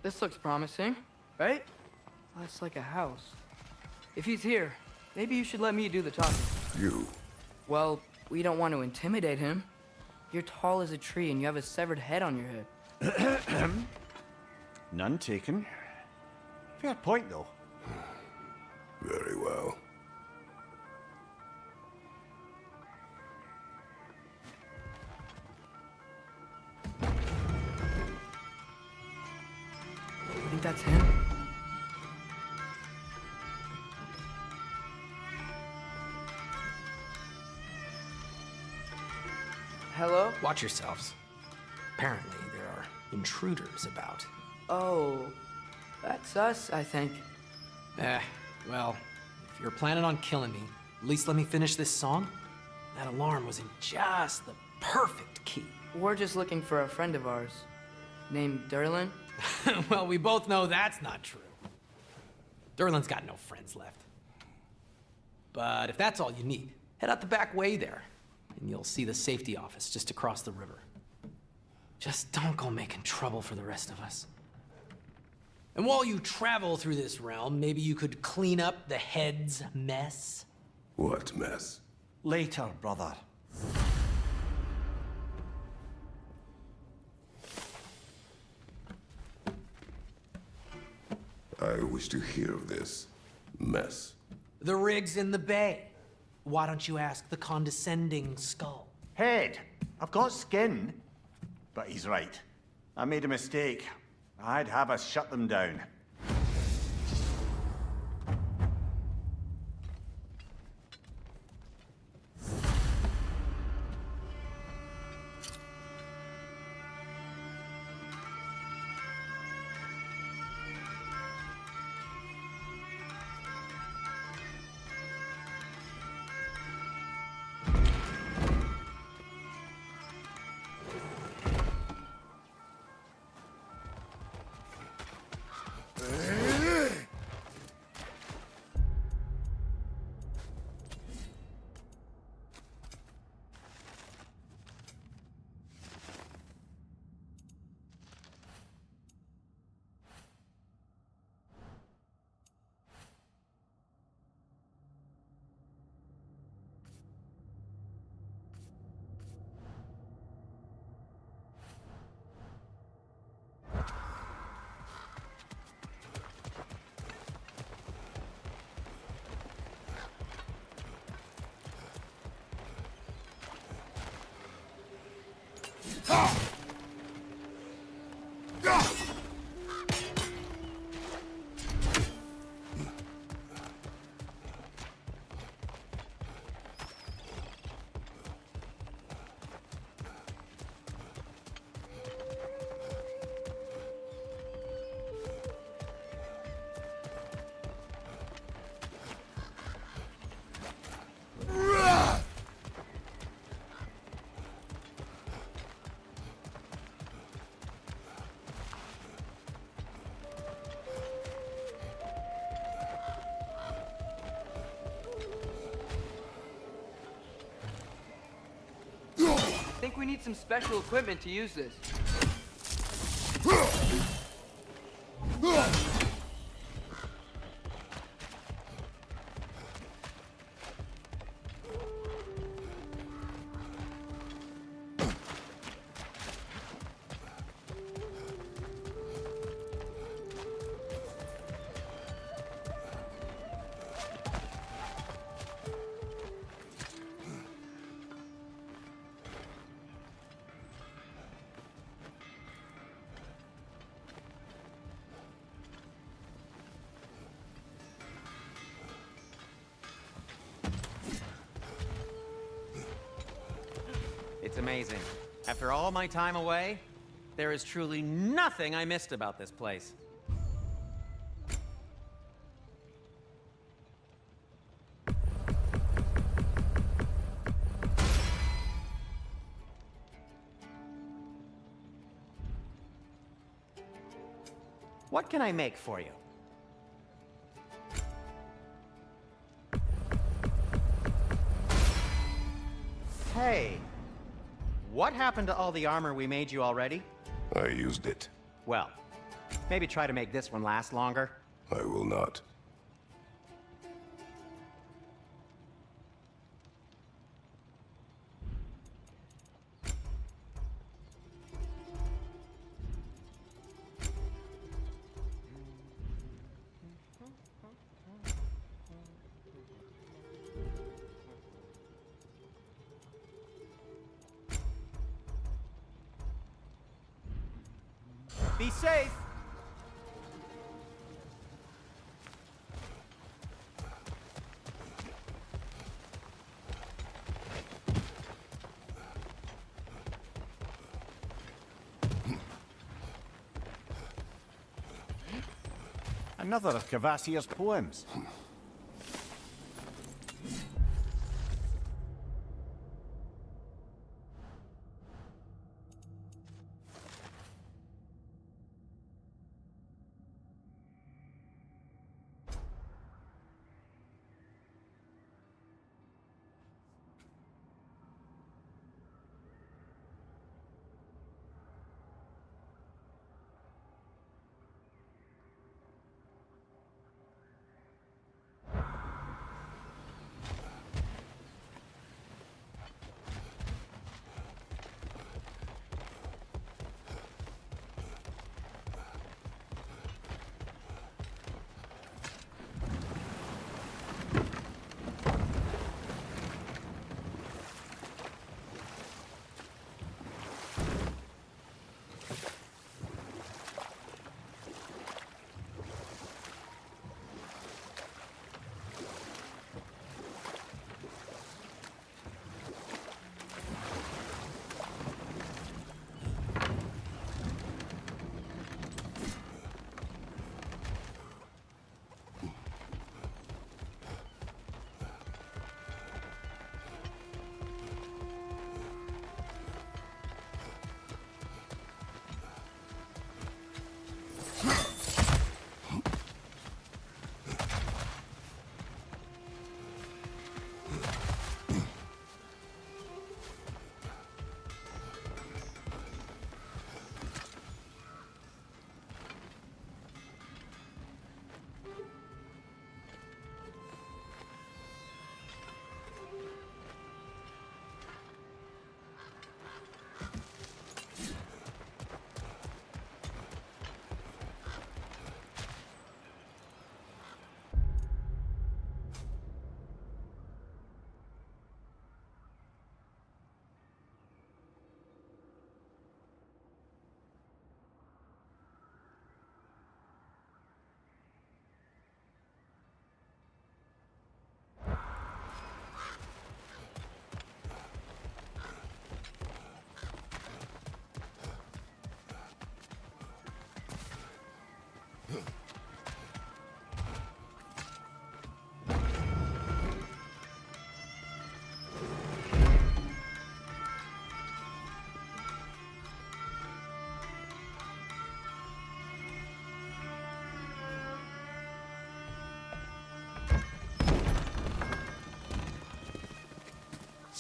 This looks promising, right? Well, that's like a house. If he's here, maybe you should let me do the talking. You. Well, we don't want to intimidate him. You're tall as a tree and you have a severed head on your head. None taken. Fair point, though. Very well. You think that's him? Hello? Watch yourselves. Apparently, there are intruders about. Oh, that's us, I think. Well, if you're planning on killing me, at least let me finish this song. That alarm was in just the perfect key. We're just looking for a friend of ours named Durlin. Well, we both know that's not true. Durlin's got no friends left. But if that's all you need, head out the back way there, and you'll see the safety office just across the river. Just don't go making trouble for the rest of us. And while you travel through this realm, maybe you could clean up the head's mess? What mess? Later, brother. I wish to hear of this mess. The rig's in the bay. Why don't you ask the condescending skull? Head, I've got skin. But he's right. I made a mistake. I'd have us shut them down. I think we need some special equipment to use this. amazing. After all my time away, there is truly nothing I missed about this place. What can I make for you? Hey, what happened to all the armor we made you already? I used it. Well, maybe try to make this one last longer. I will not. Be safe! Another of Cavassier's poems.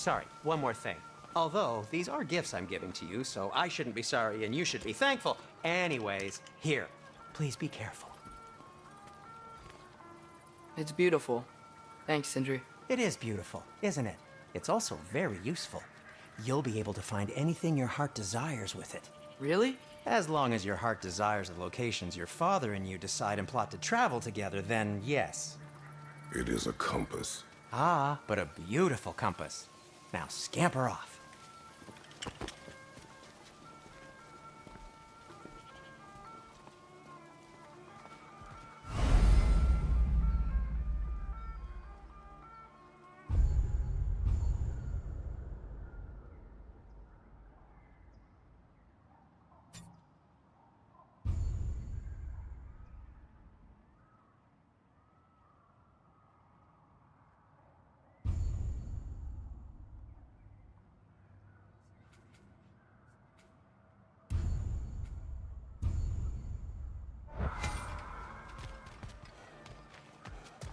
Sorry, one more thing. Although, these are gifts I'm giving to you, so I shouldn't be sorry and you should be thankful. Anyways, here, please be careful. It's beautiful. Thanks, Sindri. It is beautiful, isn't it? It's also very useful. You'll be able to find anything your heart desires with it. Really? As long as your heart desires the locations your father and you decide and plot to travel together, then yes. It is a compass. Ah, but a beautiful compass. Now scamper off.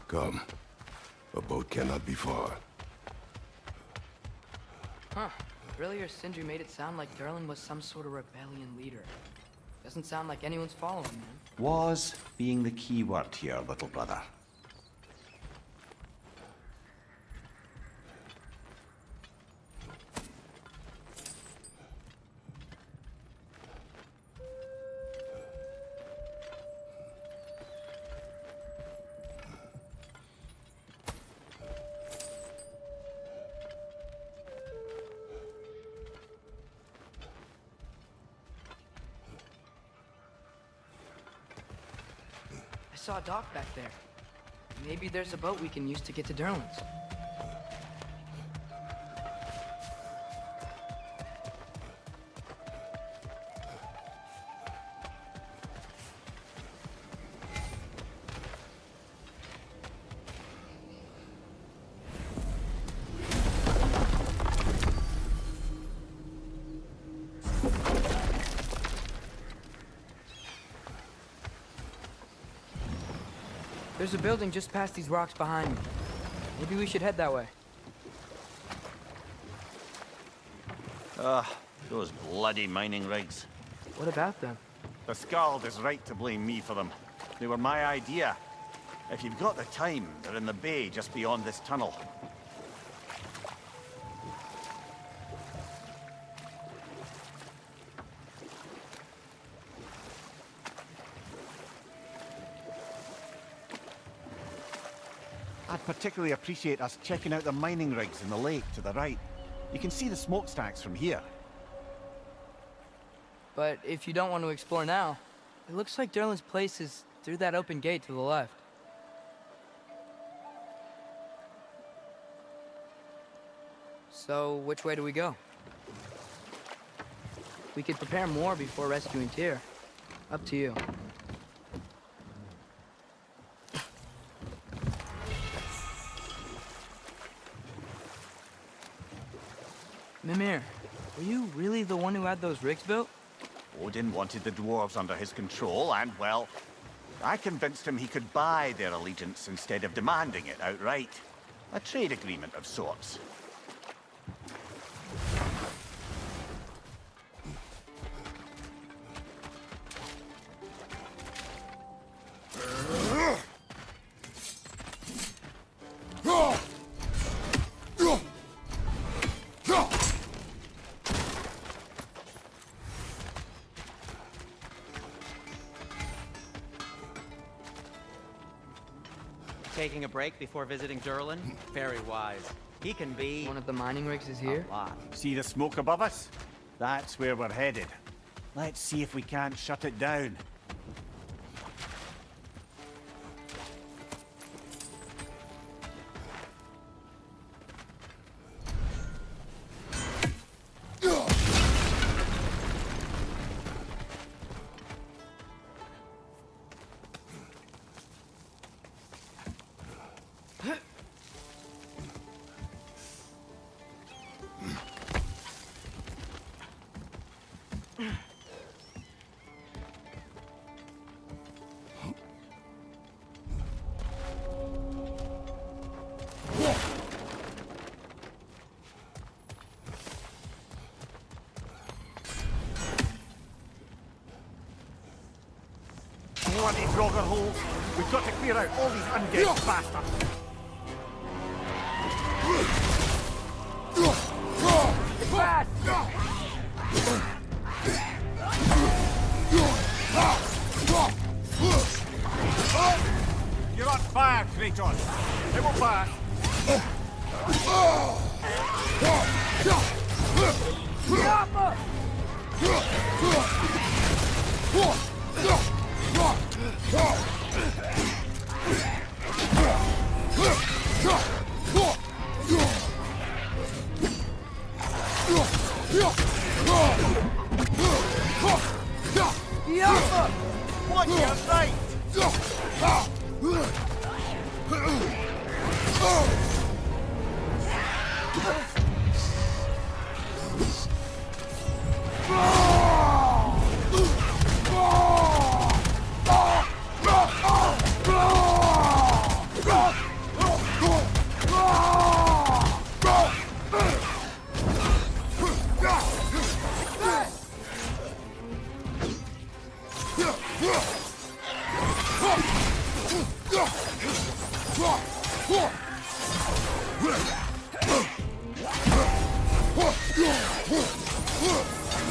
Come. A boat cannot be far. Huh. Earlier, Sindri made it sound like Durlin was some sort of rebellion leader. Doesn't sound like anyone's following him. Was being the key word here, little brother. I saw a dock back there. Maybe there's a boat we can use to get to Durlin's. There's a building just past these rocks behind me. Maybe we should head that way. Those bloody mining rigs. What about them? The Skald is right to blame me for them. They were my idea. If you've got the time, they're in the bay just beyond this tunnel. I'd particularly appreciate us checking out the mining rigs in the lake to the right. You can see the smokestacks from here. But if you don't want to explore now, it looks like Durlin's place is through that open gate to the left. So, which way do we go? We could prepare more before rescuing Tyr. Up to you. Mimir, were you really the one who had those rigs built? Odin wanted the dwarves under his control, and, well, I convinced him he could buy their allegiance instead of demanding it outright. A trade agreement of sorts. Taking a break before visiting Durlin? Very wise. He can be One of the mining rigs is here? a lot. See the smoke above us? That's where we're headed. Let's see if we can't shut it down. Bloody grogger holes! We've got to clear out all these undead bastards! You're on fire, Kratos! It will pass! Watch your right!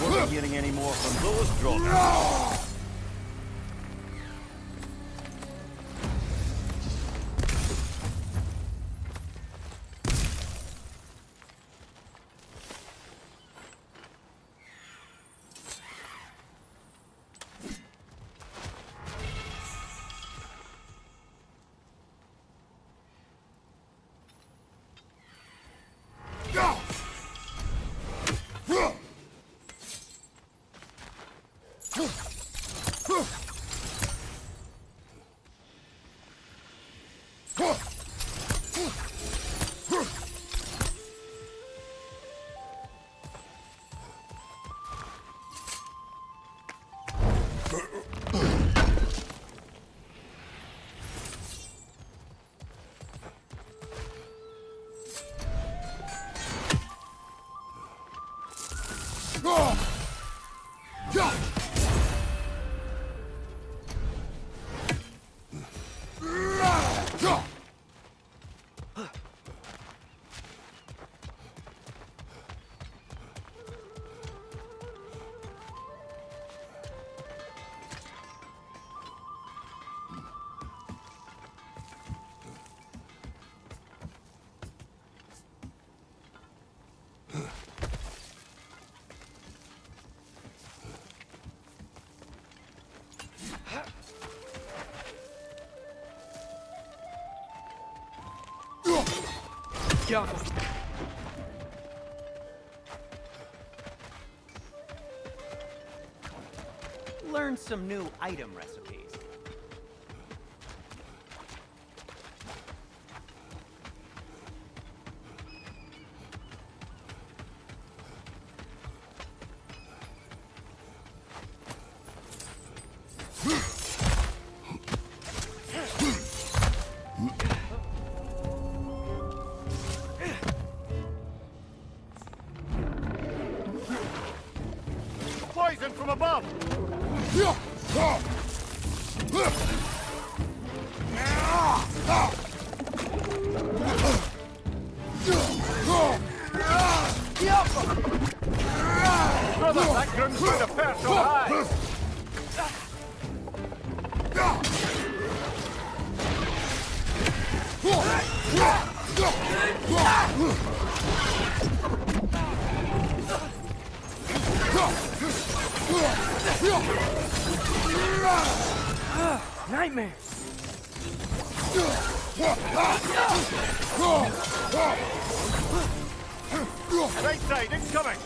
Wasn't hearing any more from those drones. Learn some new item recipes. Poison from above! Brother, that grunts with a perch on high! Nightmare! Right side, incoming!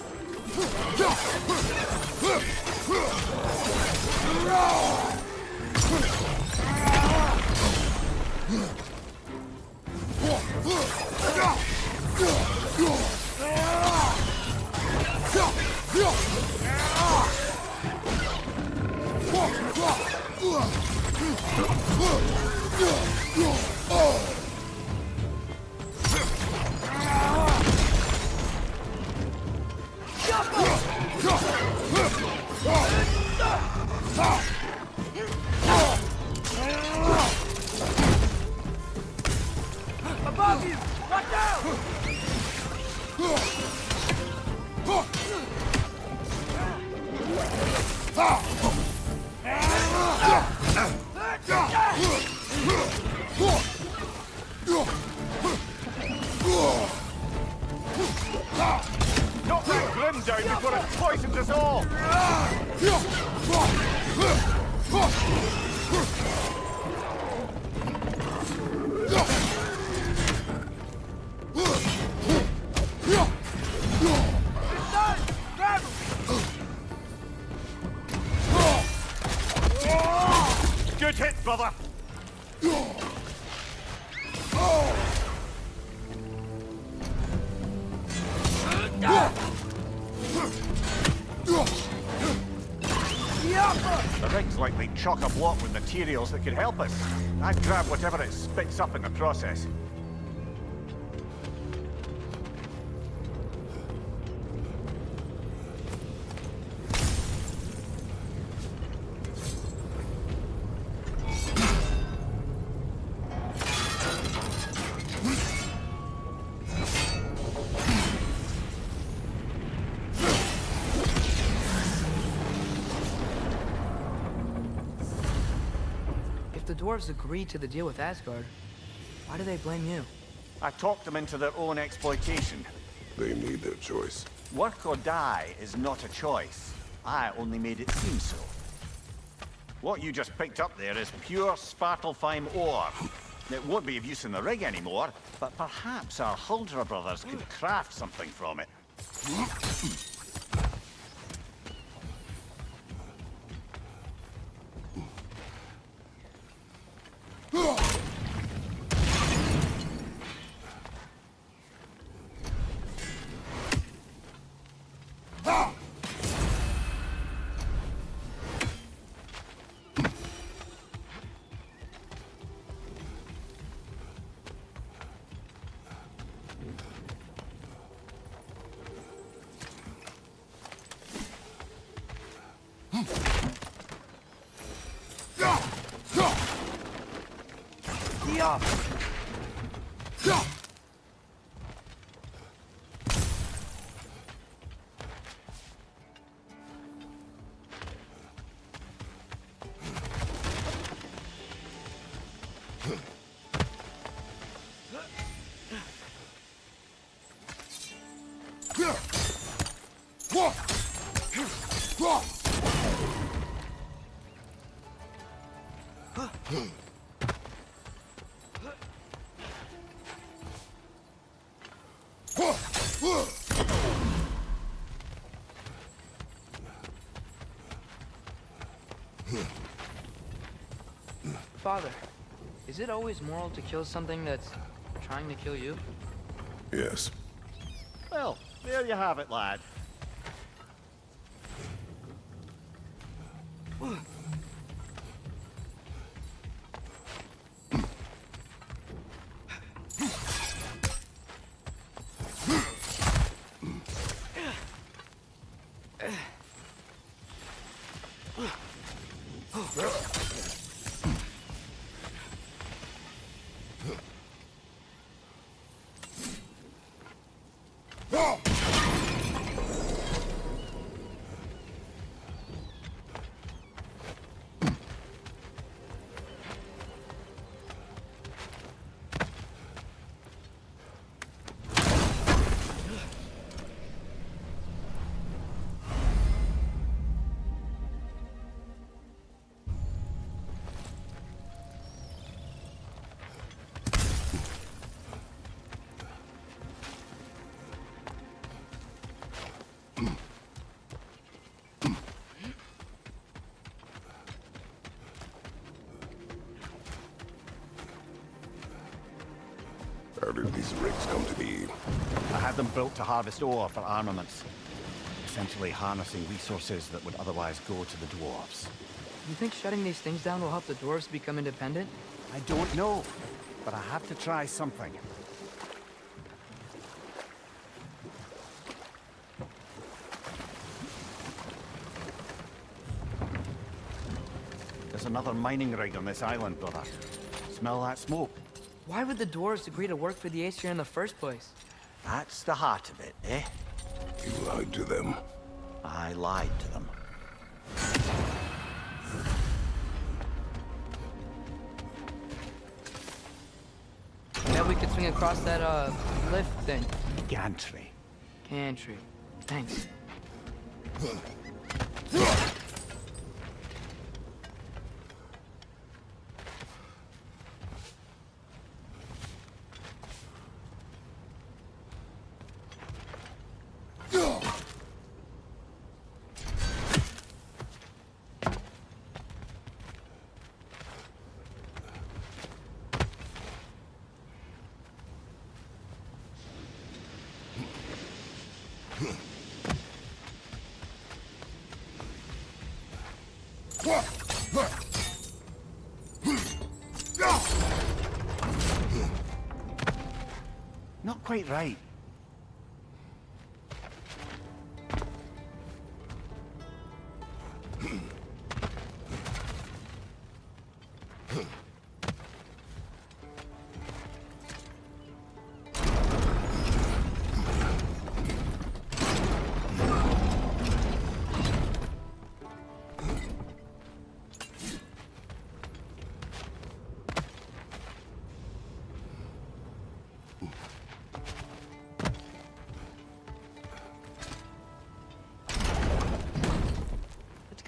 Above you! Watch out! Knock that grim down before it poisons us all! Good hit, brother! The rig's likely chock-a-block with materials that could help us. I'd grab whatever it spits up in the process. dwarves agreed to the deal with Asgard, why do they blame you? I talked them into their own exploitation. They made their choice. Work or die is not a choice. I only made it seem so. What you just picked up there is pure Svartalfheim ore. It won't be of use in the rig anymore, but perhaps our Huldra brothers could craft something from it. Father, is it always moral to kill something that's trying to kill you? Yes. Well, there you have it, lad. How did these rigs come to be? I had them built to harvest ore for armaments. Essentially harnessing resources that would otherwise go to the dwarves. You think shutting these things down will help the dwarves become independent? I don't know, but I have to try something. There's another mining rig on this island, brother. Smell that smoke? Why would the dwarves agree to work for the Aesir in the first place? That's the heart of it, eh? You lied to them. I lied to them. Now we could swing across that, lift thing. Gantry. Gantry. Thanks. Not quite right.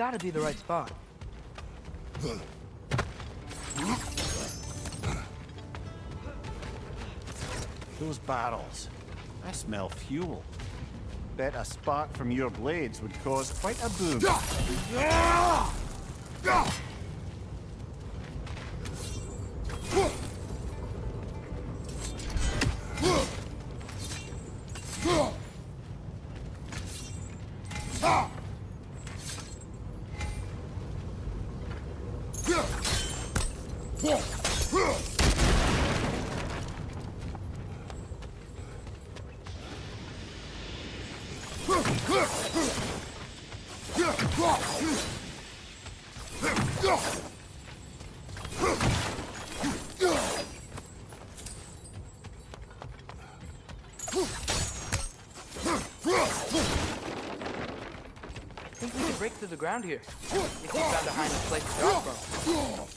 gotta be the right spot. Those barrels. I smell fuel. Bet a spark from your blades would cause quite a boom. I think we could break through the ground here. If we found a high enough place to drop from.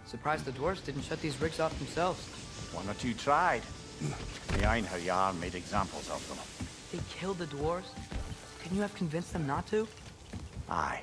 Surprised the dwarves didn't shut these rigs off themselves. One or two tried. The Einherjar made examples of them. They killed the dwarves? Couldn't you have convinced them not to? Aye.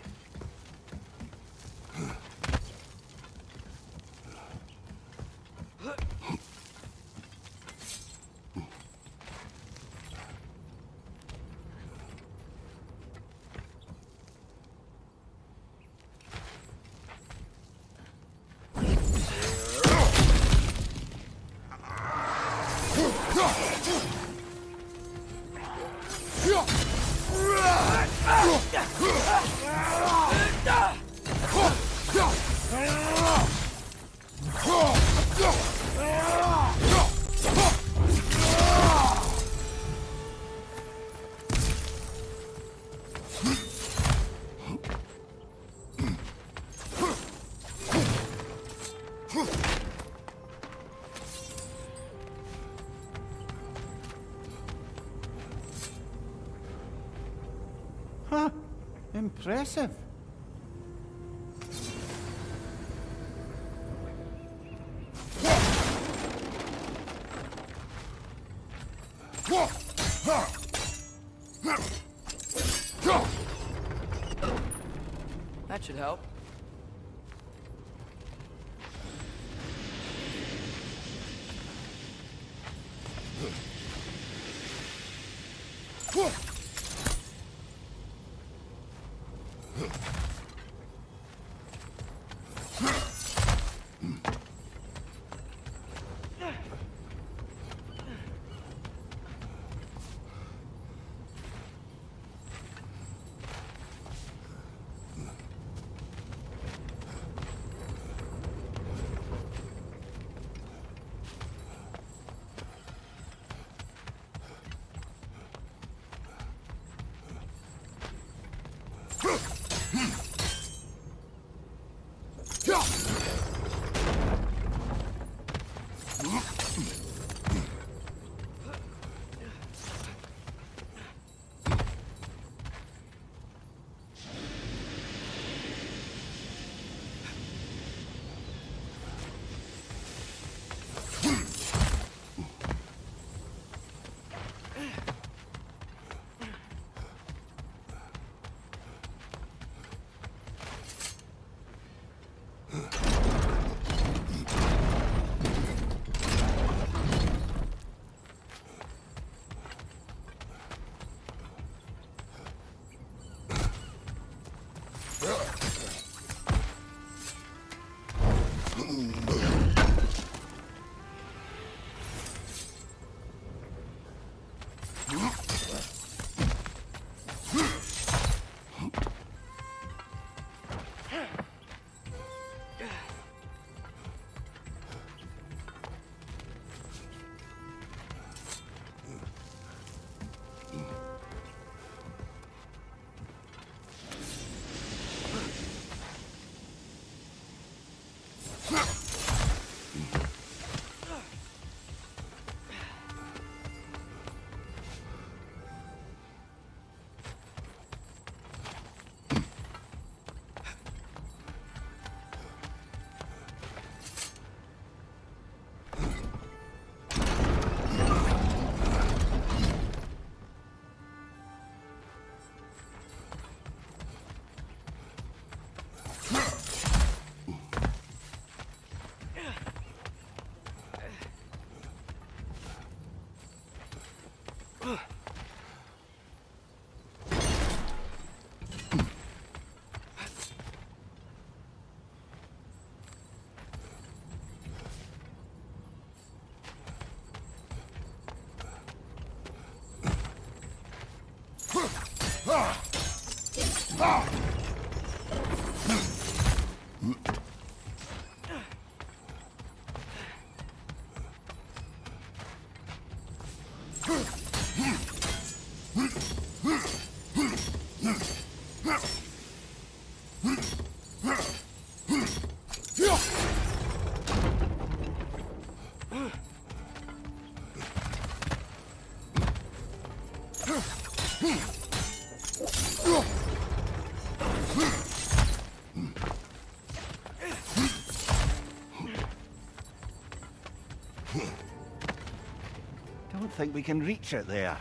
Huh. Impressive. That should help. Don't think we can reach it there.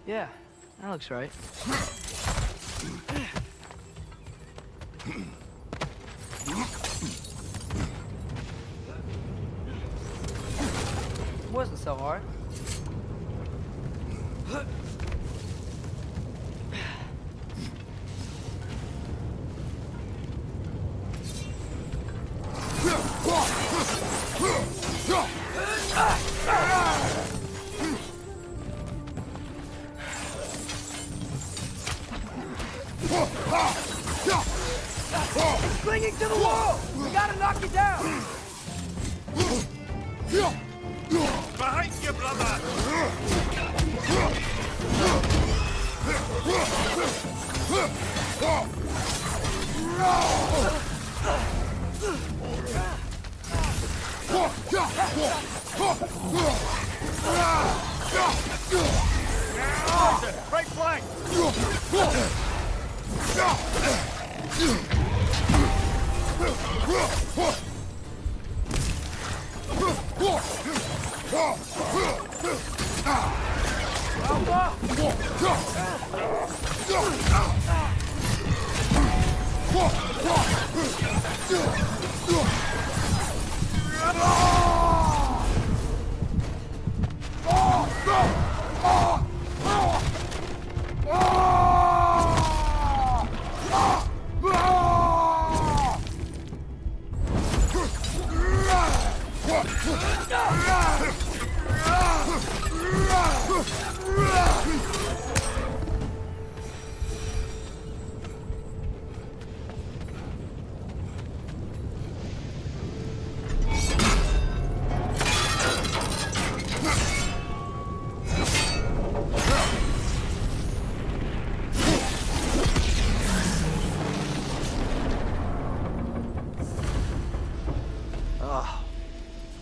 Yeah, that looks right. It wasn't so hard. It's clinging to the wall! We gotta knock it down! Behind you, brother! Right flank!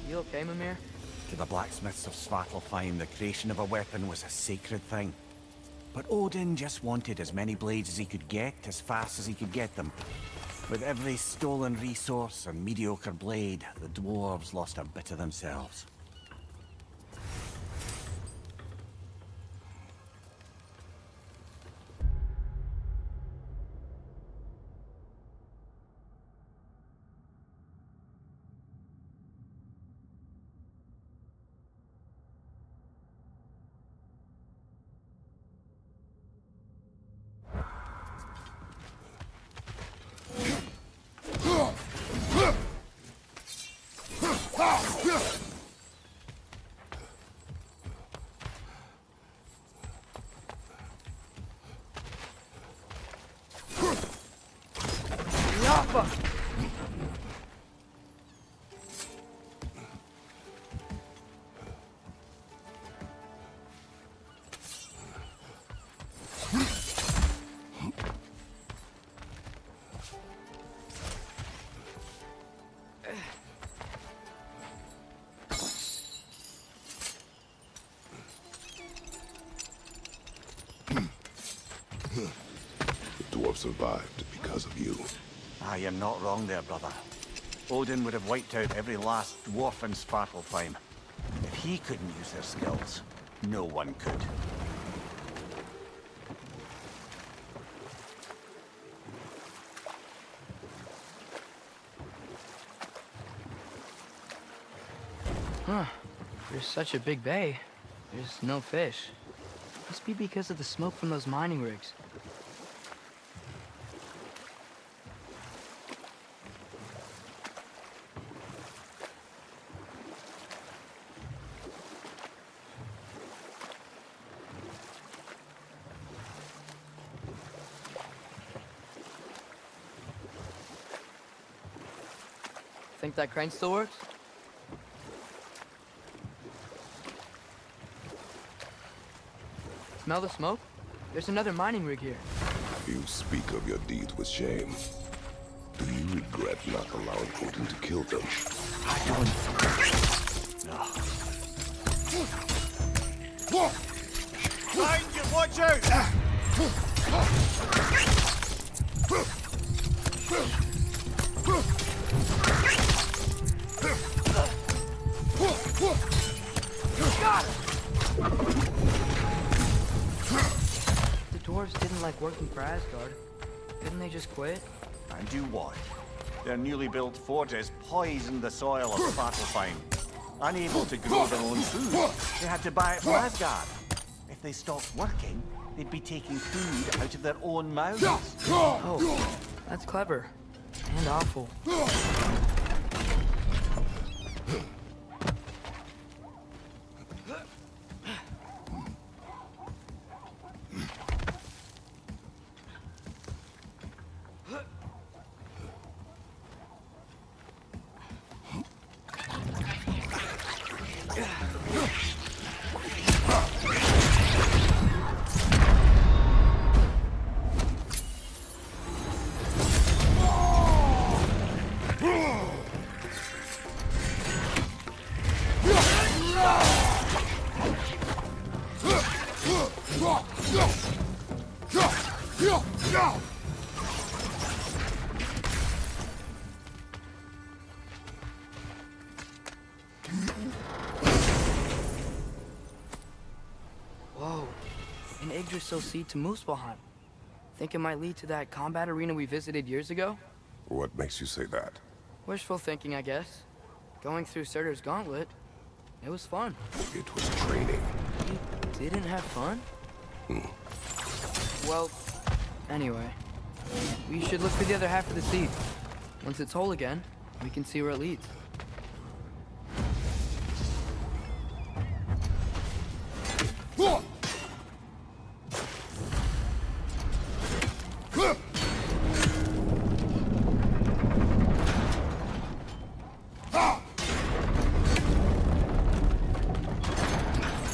You okay, Mimir? To the blacksmiths of Svartalfheim, the creation of a weapon was a sacred thing. But Odin just wanted as many blades as he could get, as fast as he could get them. With every stolen resource and mediocre blade, the dwarves lost a bit of themselves. Yappa! The dwarf survived because of you. I am not wrong there, brother. Odin would have wiped out every last dwarf in Svartalfheim. If he couldn't use their skills, no one could. There's such a big bay. There's no fish. Must be because of the smoke from those mining rigs. Think that crane still works? Smell the smoke? There's another mining rig here. You speak of your deeds with shame. Do you regret not allowing Odin to kill them? Behind you, watch out! The dwarves didn't like working for Asgard. Couldn't they just quit? And do what? Their newly built forges poisoned the soil of Svartalfheim. Unable to grow their own food, they had to buy it from Asgard. If they stopped working, they'd be taking food out of their own mouths. Oh, that's clever. And awful. Whoa, an Yggdrasil seed to Muspelheim. Think it might lead to that combat arena we visited years ago? What makes you say that? Wishful thinking, I guess. Going through Surtur's gauntlet, it was fun. It was training. You didn't have fun? Well, anyway, we should look for the other half of the seed. Once it's whole again, we can see where it leads.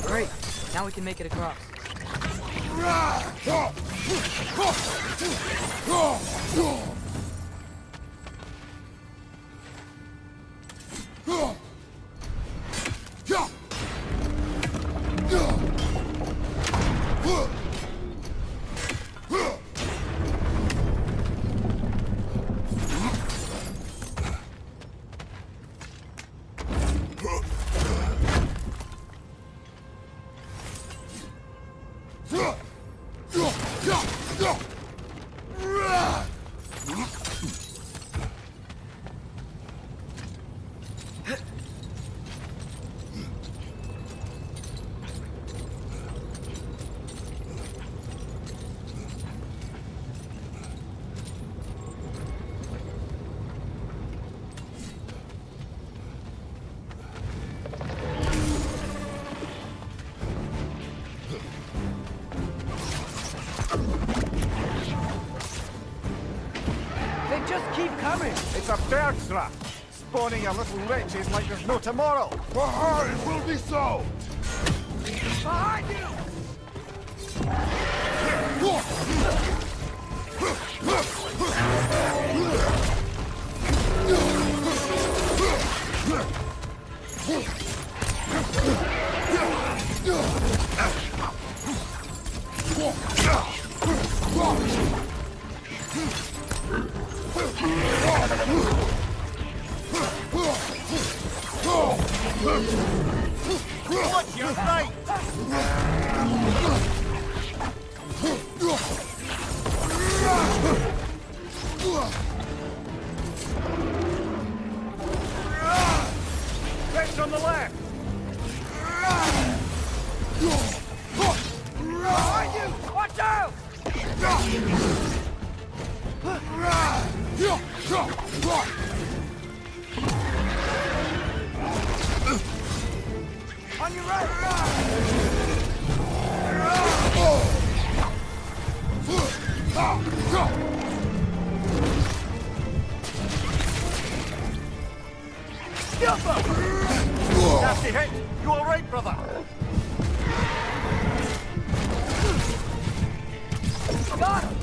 Great, now we can make it across. Just keep coming. It's a bird trap, spawning your little wretches like there's no tomorrow. For her, it will be so! Behind you! What On your right! Nasty hit! You alright, brother? Got him!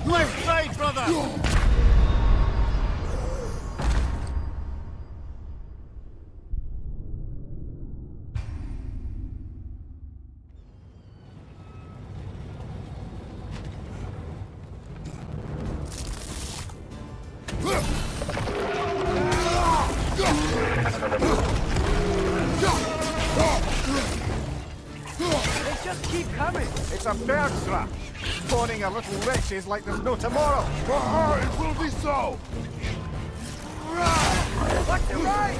Left side, brother! They just keep coming. It's a bird trap. Spawning a little wretches like there's no tomorrow. For her, it will be so! Watch the right!